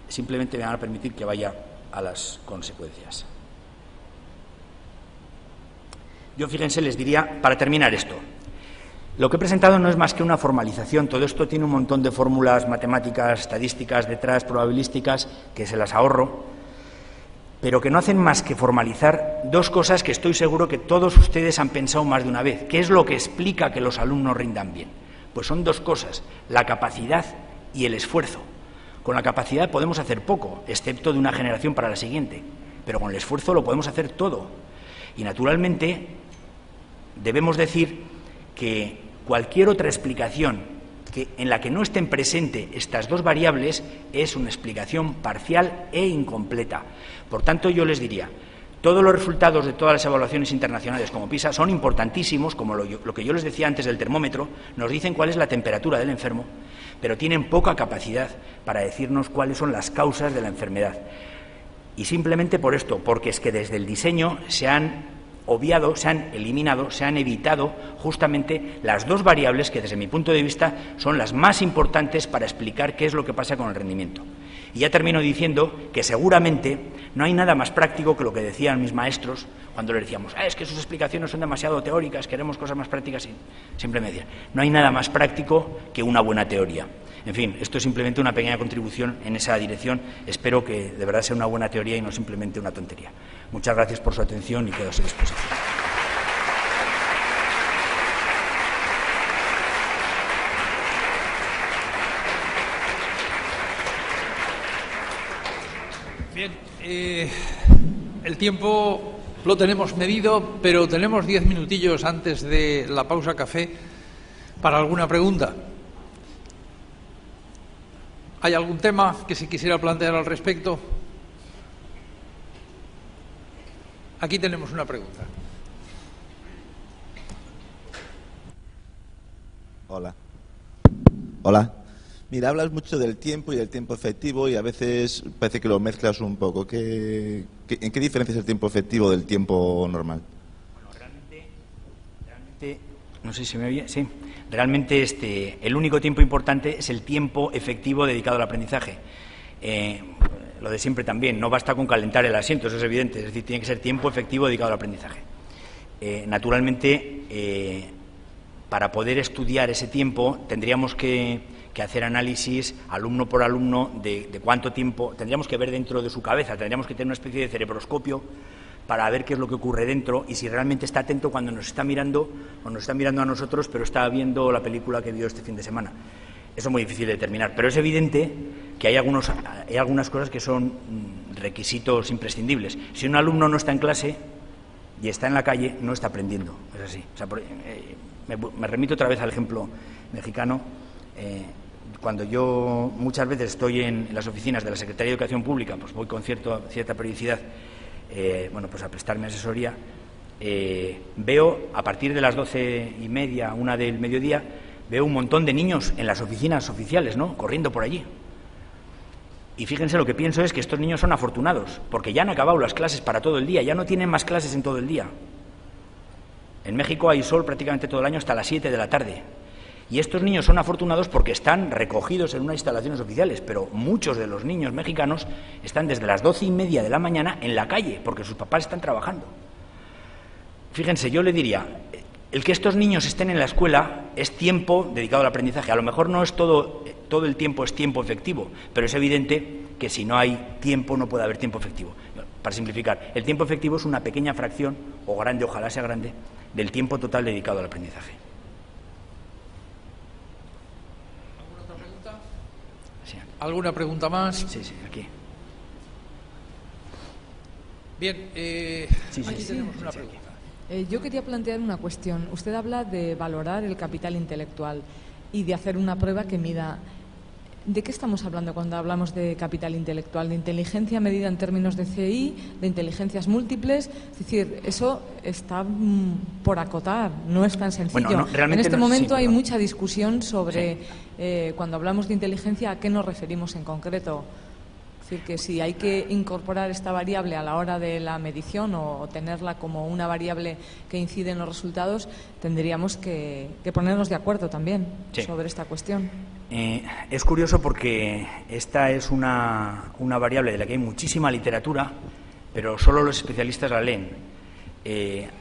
simplemente me van a permitir que vaya a las consecuencias. Yo, fíjense, les diría, para terminar esto, lo que he presentado no es más que una formalización. Todo esto tiene un montón de fórmulas matemáticas, estadísticas detrás, probabilísticas, que se las ahorro, pero que no hacen más que formalizar dos cosas que estoy seguro que todos ustedes han pensado más de una vez. ¿Qué es lo que explica que los alumnos rindan bien? Pues son dos cosas, la capacidad y el esfuerzo. Con la capacidad podemos hacer poco, excepto de una generación para la siguiente, pero con el esfuerzo lo podemos hacer todo. Y, naturalmente, debemos decir que cualquier otra explicación en la que no estén presentes estas dos variables es una explicación parcial e incompleta. Por tanto, yo les diría, todos los resultados de todas las evaluaciones internacionales como PISA son importantísimos, como lo que yo les decía antes del termómetro, nos dicen cuál es la temperatura del enfermo, pero tienen poca capacidad para decirnos cuáles son las causas de la enfermedad. Y simplemente por esto, porque es que desde el diseño se han obviado, se han eliminado, se han evitado justamente las dos variables que desde mi punto de vista son las más importantes para explicar qué es lo que pasa con el rendimiento. Y ya termino diciendo que seguramente no hay nada más práctico que lo que decían mis maestros cuando les decíamos, es que sus explicaciones son demasiado teóricas, queremos cosas más prácticas, y siempre me decían, no hay nada más práctico que una buena teoría. En fin, esto es simplemente una pequeña contribución en esa dirección. Espero que de verdad sea una buena teoría y no simplemente una tontería. Muchas gracias por su atención y quedo a su disposición. Bien, el tiempo lo tenemos medido, pero tenemos 10 minutillos antes de la pausa café para alguna pregunta. ¿Hay algún tema que se quisiera plantear al respecto? Aquí tenemos una pregunta. Hola. Hola. Mira, hablas mucho del tiempo y del tiempo efectivo y a veces parece que lo mezclas un poco. ¿En qué diferencia es el tiempo efectivo del tiempo normal? Bueno, realmente, no sé si me oye, sí. Realmente el único tiempo importante es el tiempo efectivo dedicado al aprendizaje. Lo de siempre también, no basta con calentar el asiento, eso es evidente, es decir, tiene que ser tiempo efectivo dedicado al aprendizaje. Naturalmente, para poder estudiar ese tiempo tendríamos que hacer análisis alumno por alumno de cuánto tiempo, tendríamos que ver dentro de su cabeza, tendríamos que tener una especie de cerebroscopio para ver qué es lo que ocurre dentro y si realmente está atento cuando nos está mirando o nos está mirando a nosotros, pero está viendo la película que vio este fin de semana. Eso es muy difícil de determinar, pero es evidente que hay algunas cosas que son requisitos imprescindibles. Si un alumno no está en clase y está en la calle, no está aprendiendo, es así. O sea, me remito otra vez al ejemplo mexicano. Cuando yo muchas veces estoy en las oficinas de la Secretaría de Educación Pública, pues voy con cierta periodicidad, pues a prestarme asesoría, veo a partir de las 12:30, 1 del mediodía, veo un montón de niños en las oficinas oficiales, ¿no?, corriendo por allí. Y fíjense, lo que pienso es que estos niños son afortunados, porque ya han acabado las clases para todo el día, ya no tienen más clases en todo el día. En México hay sol prácticamente todo el año hasta las 7 de la tarde. Y estos niños son afortunados porque están recogidos en unas instalaciones oficiales, pero muchos de los niños mexicanos están desde las 12:30 de la mañana en la calle porque sus papás están trabajando. Fíjense, yo le diría, el que estos niños estén en la escuela es tiempo dedicado al aprendizaje. A lo mejor no es todo el tiempo es tiempo efectivo, pero es evidente que si no hay tiempo no puede haber tiempo efectivo. Para simplificar, el tiempo efectivo es una pequeña fracción, o grande, ojalá sea grande, del tiempo total dedicado al aprendizaje. ¿Alguna otra pregunta? Sí. ¿Alguna pregunta más? Sí, aquí. Bien, Sí, aquí sí, tenemos sí, una sí, pregunta. Yo quería plantear una cuestión. Usted habla de valorar el capital intelectual y de hacer una prueba que mida. ¿De qué estamos hablando cuando hablamos de capital intelectual? ¿De inteligencia medida en términos de CI? ¿De inteligencias múltiples? Es decir, eso está por acotar, no es tan sencillo. Bueno, no, en este momento sí, hay mucha discusión sobre, sí. Cuando hablamos de inteligencia, ¿a qué nos referimos en concreto? Es decir, que si hay que incorporar esta variable a la hora de la medición o tenerla como una variable que incide en los resultados, tendríamos que ponernos de acuerdo también sobre esta cuestión. Es curioso porque esta es una variable de la que hay muchísima literatura, pero solo los especialistas la leen.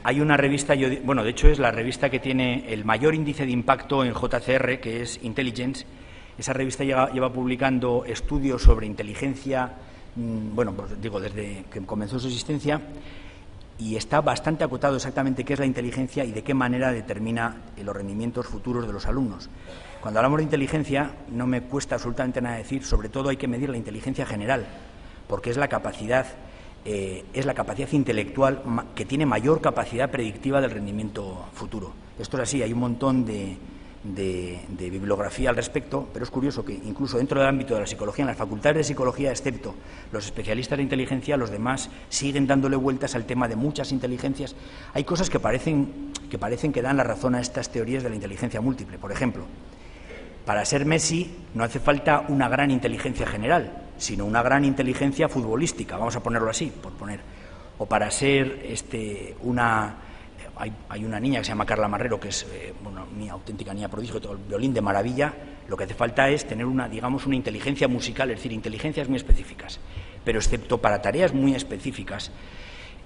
Hay una revista, de hecho es la revista que tiene el mayor índice de impacto en JCR, que es Intelligence. Esa revista lleva publicando estudios sobre inteligencia, desde que comenzó su existencia, y está bastante acotado exactamente qué es la inteligencia y de qué manera determina los rendimientos futuros de los alumnos. Cuando hablamos de inteligencia, no me cuesta absolutamente nada decir, sobre todo hay que medir la inteligencia general, porque es la capacidad intelectual que tiene mayor capacidad predictiva del rendimiento futuro. Esto es así, hay un montón de bibliografía al respecto, pero es curioso que incluso dentro del ámbito de la psicología, en las facultades de psicología, excepto los especialistas de inteligencia, los demás siguen dándole vueltas al tema de muchas inteligencias. Hay cosas que parecen que dan la razón a estas teorías de la inteligencia múltiple. Por ejemplo, para ser Messi no hace falta una gran inteligencia general, sino una gran inteligencia futbolística, vamos a ponerlo así, por poner. O para ser Hay una niña que se llama Carla Marrero, que es una auténtica niña prodigio, todo el violín de maravilla. Lo que hace falta es tener una inteligencia musical, es decir, inteligencias muy específicas. Pero excepto para tareas muy específicas,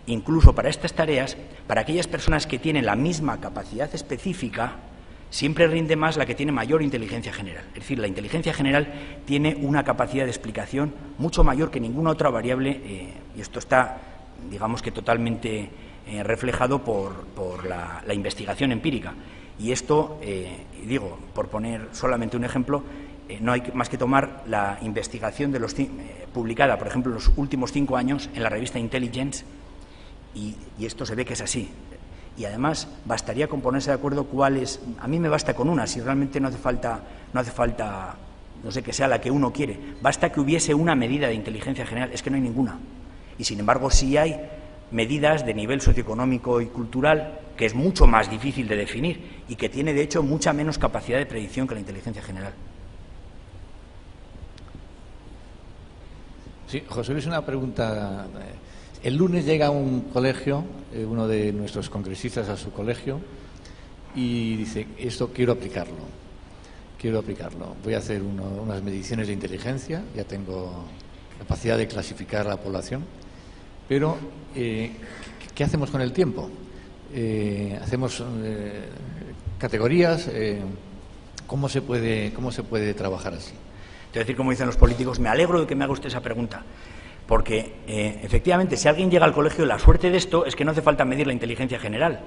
incluso para estas tareas, para aquellas personas que tienen la misma capacidad específica, siempre rinde más la que tiene mayor inteligencia general. Es decir, la inteligencia general tiene una capacidad de explicación mucho mayor que ninguna otra variable, y esto está, totalmente reflejado por la investigación empírica. Y esto, por poner solamente un ejemplo, no hay más que tomar la investigación publicada, por ejemplo, en los últimos 5 años en la revista Intelligence, y esto se ve que es así. Y además bastaría con ponerse de acuerdo a mí me basta con una, si realmente no hace falta, no sé, que sea la que uno quiere, basta que hubiese una medida de inteligencia general, es que no hay ninguna. Y sin embargo sí hay medidas de nivel socioeconómico y cultural, que es mucho más difícil de definir y que tiene, de hecho, mucha menos capacidad de predicción que la inteligencia general. Sí, José Luis, una pregunta. El lunes llega a un colegio, uno de nuestros congresistas a su colegio, y dice, esto quiero aplicarlo. Voy a hacer unas mediciones de inteligencia, ya tengo capacidad de clasificar a la población. Pero, ¿qué hacemos con el tiempo? ¿Hacemos categorías? ¿Cómo se puede trabajar así? Te voy a decir, como dicen los políticos, me alegro de que me haga usted esa pregunta, porque efectivamente, si alguien llega al colegio, la suerte de esto es que no hace falta medir la inteligencia general.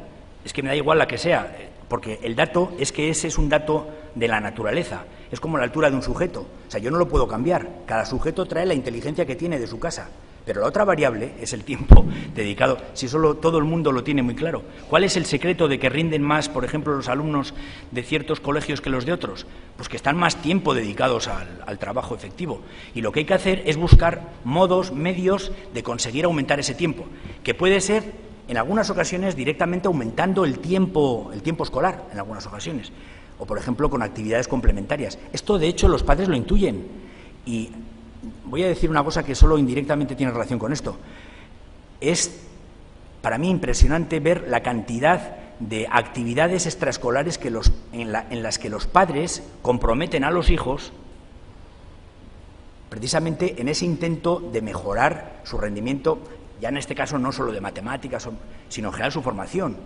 Es que me da igual la que sea, porque el dato es que ese es un dato de la naturaleza, es como la altura de un sujeto. O sea, yo no lo puedo cambiar, cada sujeto trae la inteligencia que tiene de su casa. Pero la otra variable es el tiempo dedicado, si solo todo el mundo lo tiene muy claro. ¿Cuál es el secreto de que rinden más, por ejemplo, los alumnos de ciertos colegios que los de otros? Pues que están más tiempo dedicados al trabajo efectivo. Y lo que hay que hacer es buscar medios de conseguir aumentar ese tiempo, que puede ser, en algunas ocasiones, directamente aumentando el tiempo escolar, en algunas ocasiones. O, por ejemplo, con actividades complementarias. Esto, de hecho, los padres lo intuyen. Y voy a decir una cosa que solo indirectamente tiene relación con esto. Es para mí impresionante ver la cantidad de actividades extraescolares en las que los padres comprometen a los hijos precisamente en ese intento de mejorar su rendimiento, ya en este caso no solo de matemáticas, sino en general su formación.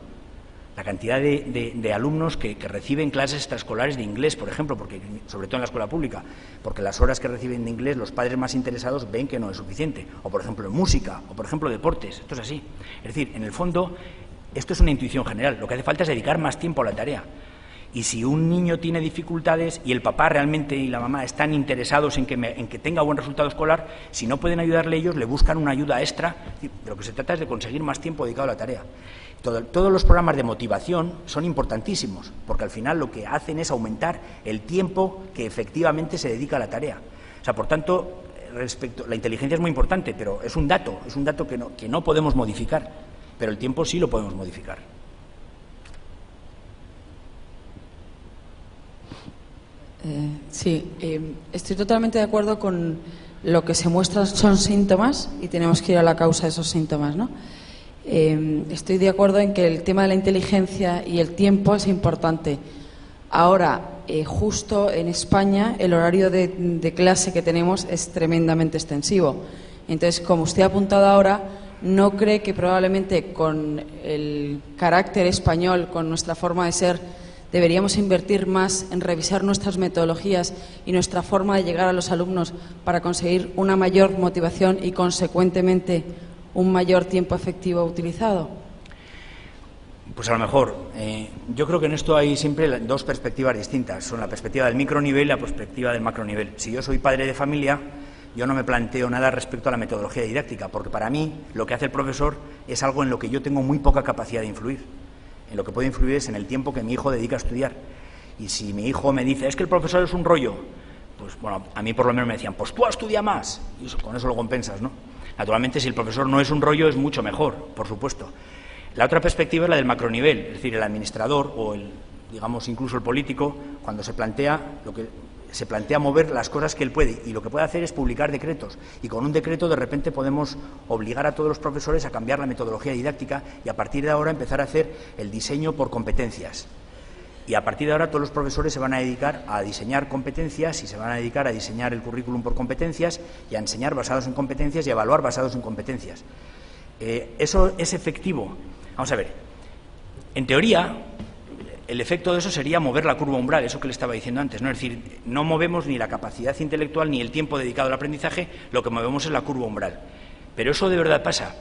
La cantidad de alumnos que reciben clases extraescolares de inglés, por ejemplo, porque sobre todo en la escuela pública, porque las horas que reciben de inglés los padres más interesados ven que no es suficiente, o por ejemplo en música, o por ejemplo deportes, esto es así. Es decir, en el fondo, esto es una intuición general, lo que hace falta es dedicar más tiempo a la tarea. Y si un niño tiene dificultades y el papá realmente y la mamá están interesados en que tenga buen resultado escolar, si no pueden ayudarle ellos, le buscan una ayuda extra. De lo que se trata es de conseguir más tiempo dedicado a la tarea. Todos los programas de motivación son importantísimos, porque al final lo que hacen es aumentar el tiempo que efectivamente se dedica a la tarea. O sea, por tanto, la inteligencia es muy importante, pero es un dato que no podemos modificar, pero el tiempo sí lo podemos modificar. Sí, estoy totalmente de acuerdo con lo que se muestra son síntomas y tenemos que ir a la causa de esos síntomas, ¿no? Estoy de acuerdo en que el tema de la inteligencia y el tiempo es importante. Ahora, justo en España, el horario de clase que tenemos es tremendamente extensivo. Entonces, como usted ha apuntado ahora, ¿no cree que probablemente con el carácter español, con nuestra forma de ser, deberíamos invertir más en revisar nuestras metodologías y nuestra forma de llegar a los alumnos para conseguir una mayor motivación y, consecuentemente, un mayor tiempo efectivo utilizado? Pues a lo mejor. Yo creo que en esto hay siempre dos perspectivas distintas. Son la perspectiva del micronivel y la perspectiva del macronivel. Si yo soy padre de familia, yo no me planteo nada respecto a la metodología didáctica, porque para mí lo que hace el profesor es algo en lo que yo tengo muy poca capacidad de influir. En lo que puedo influir es en el tiempo que mi hijo dedica a estudiar. Y si mi hijo me dice, es que el profesor es un rollo, pues bueno, a mí por lo menos me decían, pues tú estudia más. Y con eso lo compensas, ¿no? Naturalmente, si el profesor no es un rollo, es mucho mejor, por supuesto. La otra perspectiva es la del macronivel, es decir, el administrador o digamos incluso el político, cuando se plantea mover las cosas que él puede, y lo que puede hacer es publicar decretos, y con un decreto de repente podemos obligar a todos los profesores a cambiar la metodología didáctica y a partir de ahora empezar a hacer el diseño por competencias. Y a partir de ahora todos los profesores se van a dedicar a diseñar competencias y se van a dedicar a diseñar el currículum por competencias y a enseñar basados en competencias y a evaluar basados en competencias. ¿Eso es efectivo? Vamos a ver. En teoría, el efecto de eso sería mover la curva umbral, eso que le estaba diciendo antes, ¿no? Es decir, no movemos ni la capacidad intelectual ni el tiempo dedicado al aprendizaje, lo que movemos es la curva umbral. Pero eso de verdad pasa.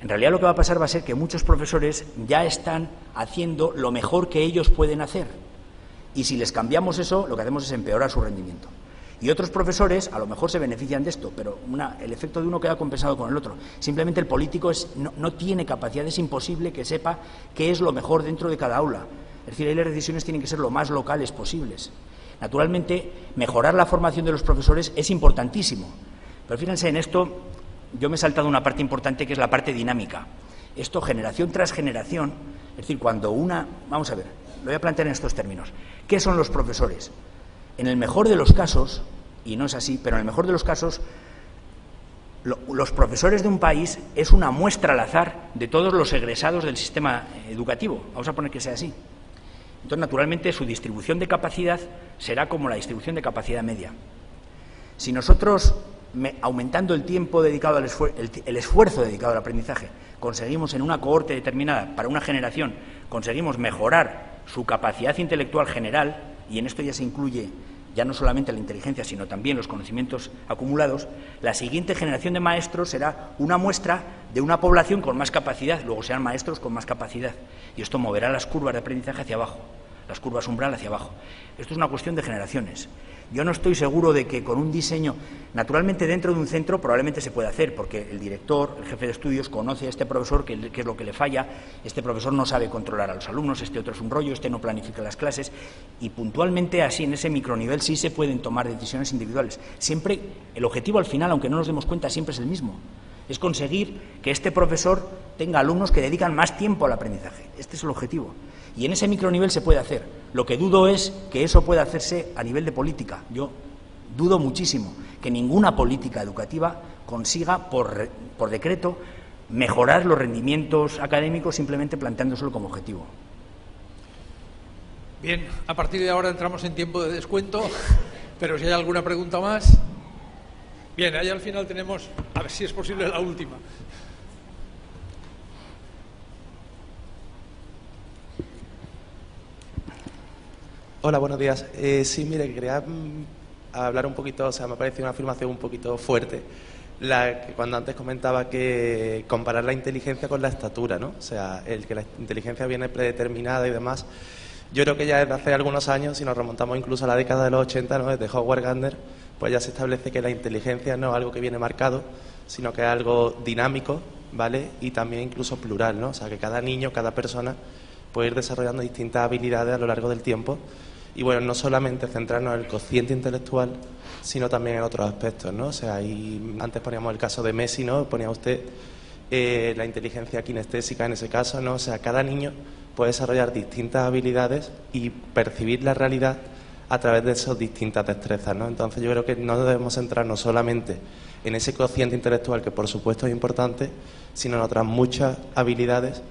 En realidad lo que va a pasar va a ser que muchos profesores ya están haciendo lo mejor que ellos pueden hacer. Y si les cambiamos eso, lo que hacemos es empeorar su rendimiento. Y otros profesores a lo mejor se benefician de esto, pero el efecto de uno queda compensado con el otro. Simplemente el político no tiene capacidad, es imposible que sepa qué es lo mejor dentro de cada aula. Es decir, ahí las decisiones tienen que ser lo más locales posibles. Naturalmente, mejorar la formación de los profesores es importantísimo. Pero fíjense, en esto yo me he saltado una parte importante que es la parte dinámica. Esto, generación tras generación, es decir, vamos a ver, lo voy a plantear en estos términos. ¿Qué son los profesores? En el mejor de los casos, y no es así, pero en el mejor de los casos, los profesores de un país es una muestra al azar de todos los egresados del sistema educativo. Vamos a poner que sea así. Entonces, naturalmente, su distribución de capacidad será como la distribución de capacidad media. Si nosotros, aumentando el tiempo dedicado el esfuerzo dedicado al aprendizaje, conseguimos en una cohorte determinada, para una generación, conseguimos mejorar su capacidad intelectual general, y en esto ya se incluye ya no solamente la inteligencia, sino también los conocimientos acumulados, la siguiente generación de maestros será una muestra de una población con más capacidad, luego serán maestros con más capacidad, y esto moverá las curvas de aprendizaje hacia abajo, las curvas umbral hacia abajo. Esto es una cuestión de generaciones. Yo no estoy seguro de que con un diseño, naturalmente dentro de un centro probablemente se pueda hacer, porque el director, el jefe de estudios, conoce a este profesor qué es lo que le falla, este profesor no sabe controlar a los alumnos, este otro es un rollo, este no planifica las clases, y puntualmente así en ese micronivel sí se pueden tomar decisiones individuales. Siempre, el objetivo al final, aunque no nos demos cuenta, siempre es el mismo. Es conseguir que este profesor tenga alumnos que dedican más tiempo al aprendizaje. Este es el objetivo. Y en ese micronivel se puede hacer. Lo que dudo es que eso pueda hacerse a nivel de política. Yo dudo muchísimo que ninguna política educativa consiga, por decreto, mejorar los rendimientos académicos simplemente planteándoselo como objetivo. Bien, a partir de ahora entramos en tiempo de descuento, pero si hay alguna pregunta más. Bien, ahí al final tenemos, a ver si es posible, la última. Hola, buenos días. Sí, mire, quería hablar un poquito, o sea, me ha parecido una afirmación un poquito fuerte, la que cuando antes comentaba que comparar la inteligencia con la estatura, ¿no? O sea, el que la inteligencia viene predeterminada y demás. Yo creo que ya desde hace algunos años, si nos remontamos incluso a la década de los 80, ¿no? Desde Howard Gardner, pues ya se establece que la inteligencia no es algo que viene marcado, sino que es algo dinámico, ¿vale? Y también incluso plural, ¿no? O sea, que cada niño, cada persona puede ir desarrollando distintas habilidades a lo largo del tiempo. Y bueno, no solamente centrarnos en el cociente intelectual, sino también en otros aspectos, ¿no? O sea, antes poníamos el caso de Messi, ¿no? Ponía usted la inteligencia kinestésica en ese caso, ¿no? O sea, cada niño puede desarrollar distintas habilidades y percibir la realidad a través de esas distintas destrezas, ¿no? Entonces yo creo que no debemos centrarnos solamente en ese cociente intelectual, que por supuesto es importante, sino en otras muchas habilidades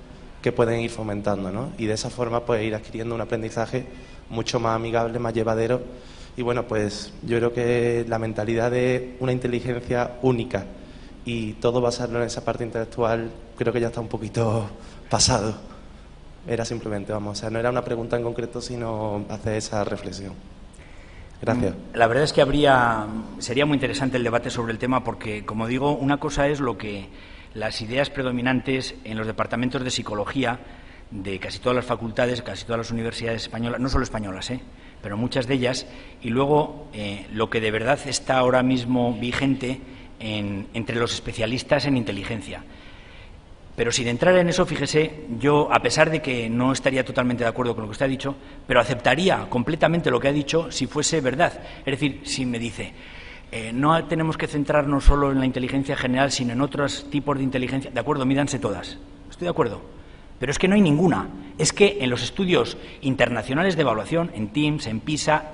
que pueden ir fomentando, ¿no? Y de esa forma pues ir adquiriendo un aprendizaje mucho más amigable, más llevadero. Y bueno, pues yo creo que la mentalidad de una inteligencia única y todo basarlo en esa parte intelectual creo que ya está un poquito pasado. Era simplemente, vamos, o sea, no era una pregunta en concreto, sino hacer esa reflexión. Gracias. La verdad es que sería muy interesante el debate sobre el tema porque, como digo, una cosa es lo que las ideas predominantes en los departamentos de psicología de casi todas las facultades, casi todas las universidades españolas, no solo españolas, pero muchas de ellas, y luego lo que de verdad está ahora mismo vigente entre los especialistas en inteligencia. Pero sin entrar en eso, fíjese, yo, a pesar de que no estaría totalmente de acuerdo con lo que usted ha dicho, pero aceptaría completamente lo que ha dicho si fuese verdad. Es decir, si me dice, no tenemos que centrarnos solo en la inteligencia general, sino en otros tipos de inteligencia. De acuerdo, mídanse todas. Estoy de acuerdo. Pero es que no hay ninguna. Es que en los estudios internacionales de evaluación, en TIMSS, en PISA,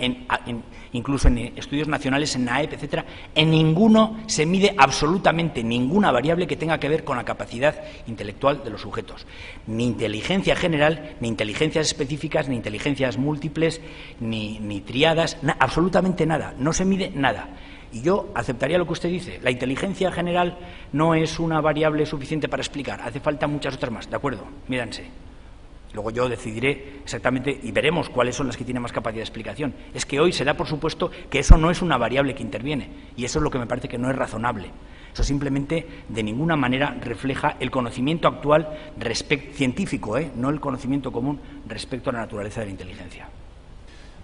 incluso en estudios nacionales, en NAEP, etcétera, en ninguno se mide absolutamente ninguna variable que tenga que ver con la capacidad intelectual de los sujetos. Ni inteligencia general, ni inteligencias específicas, ni inteligencias múltiples, ni triadas, absolutamente nada. No se mide nada. Y yo aceptaría lo que usted dice. La inteligencia general no es una variable suficiente para explicar. Hace falta muchas otras más. ¿De acuerdo? Mírense. Luego yo decidiré exactamente y veremos cuáles son las que tienen más capacidad de explicación. Es que hoy se da por supuesto que eso no es una variable que interviene. Y eso es lo que me parece que no es razonable. Eso simplemente de ninguna manera refleja el conocimiento actual científico, no el conocimiento común respecto a la naturaleza de la inteligencia.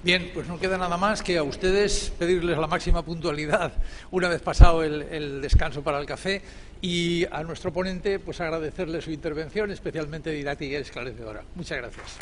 Bien, pues no queda nada más que a ustedes pedirles la máxima puntualidad una vez pasado el descanso para el café y a nuestro ponente pues agradecerle su intervención especialmente didáctica y esclarecedora. Muchas gracias.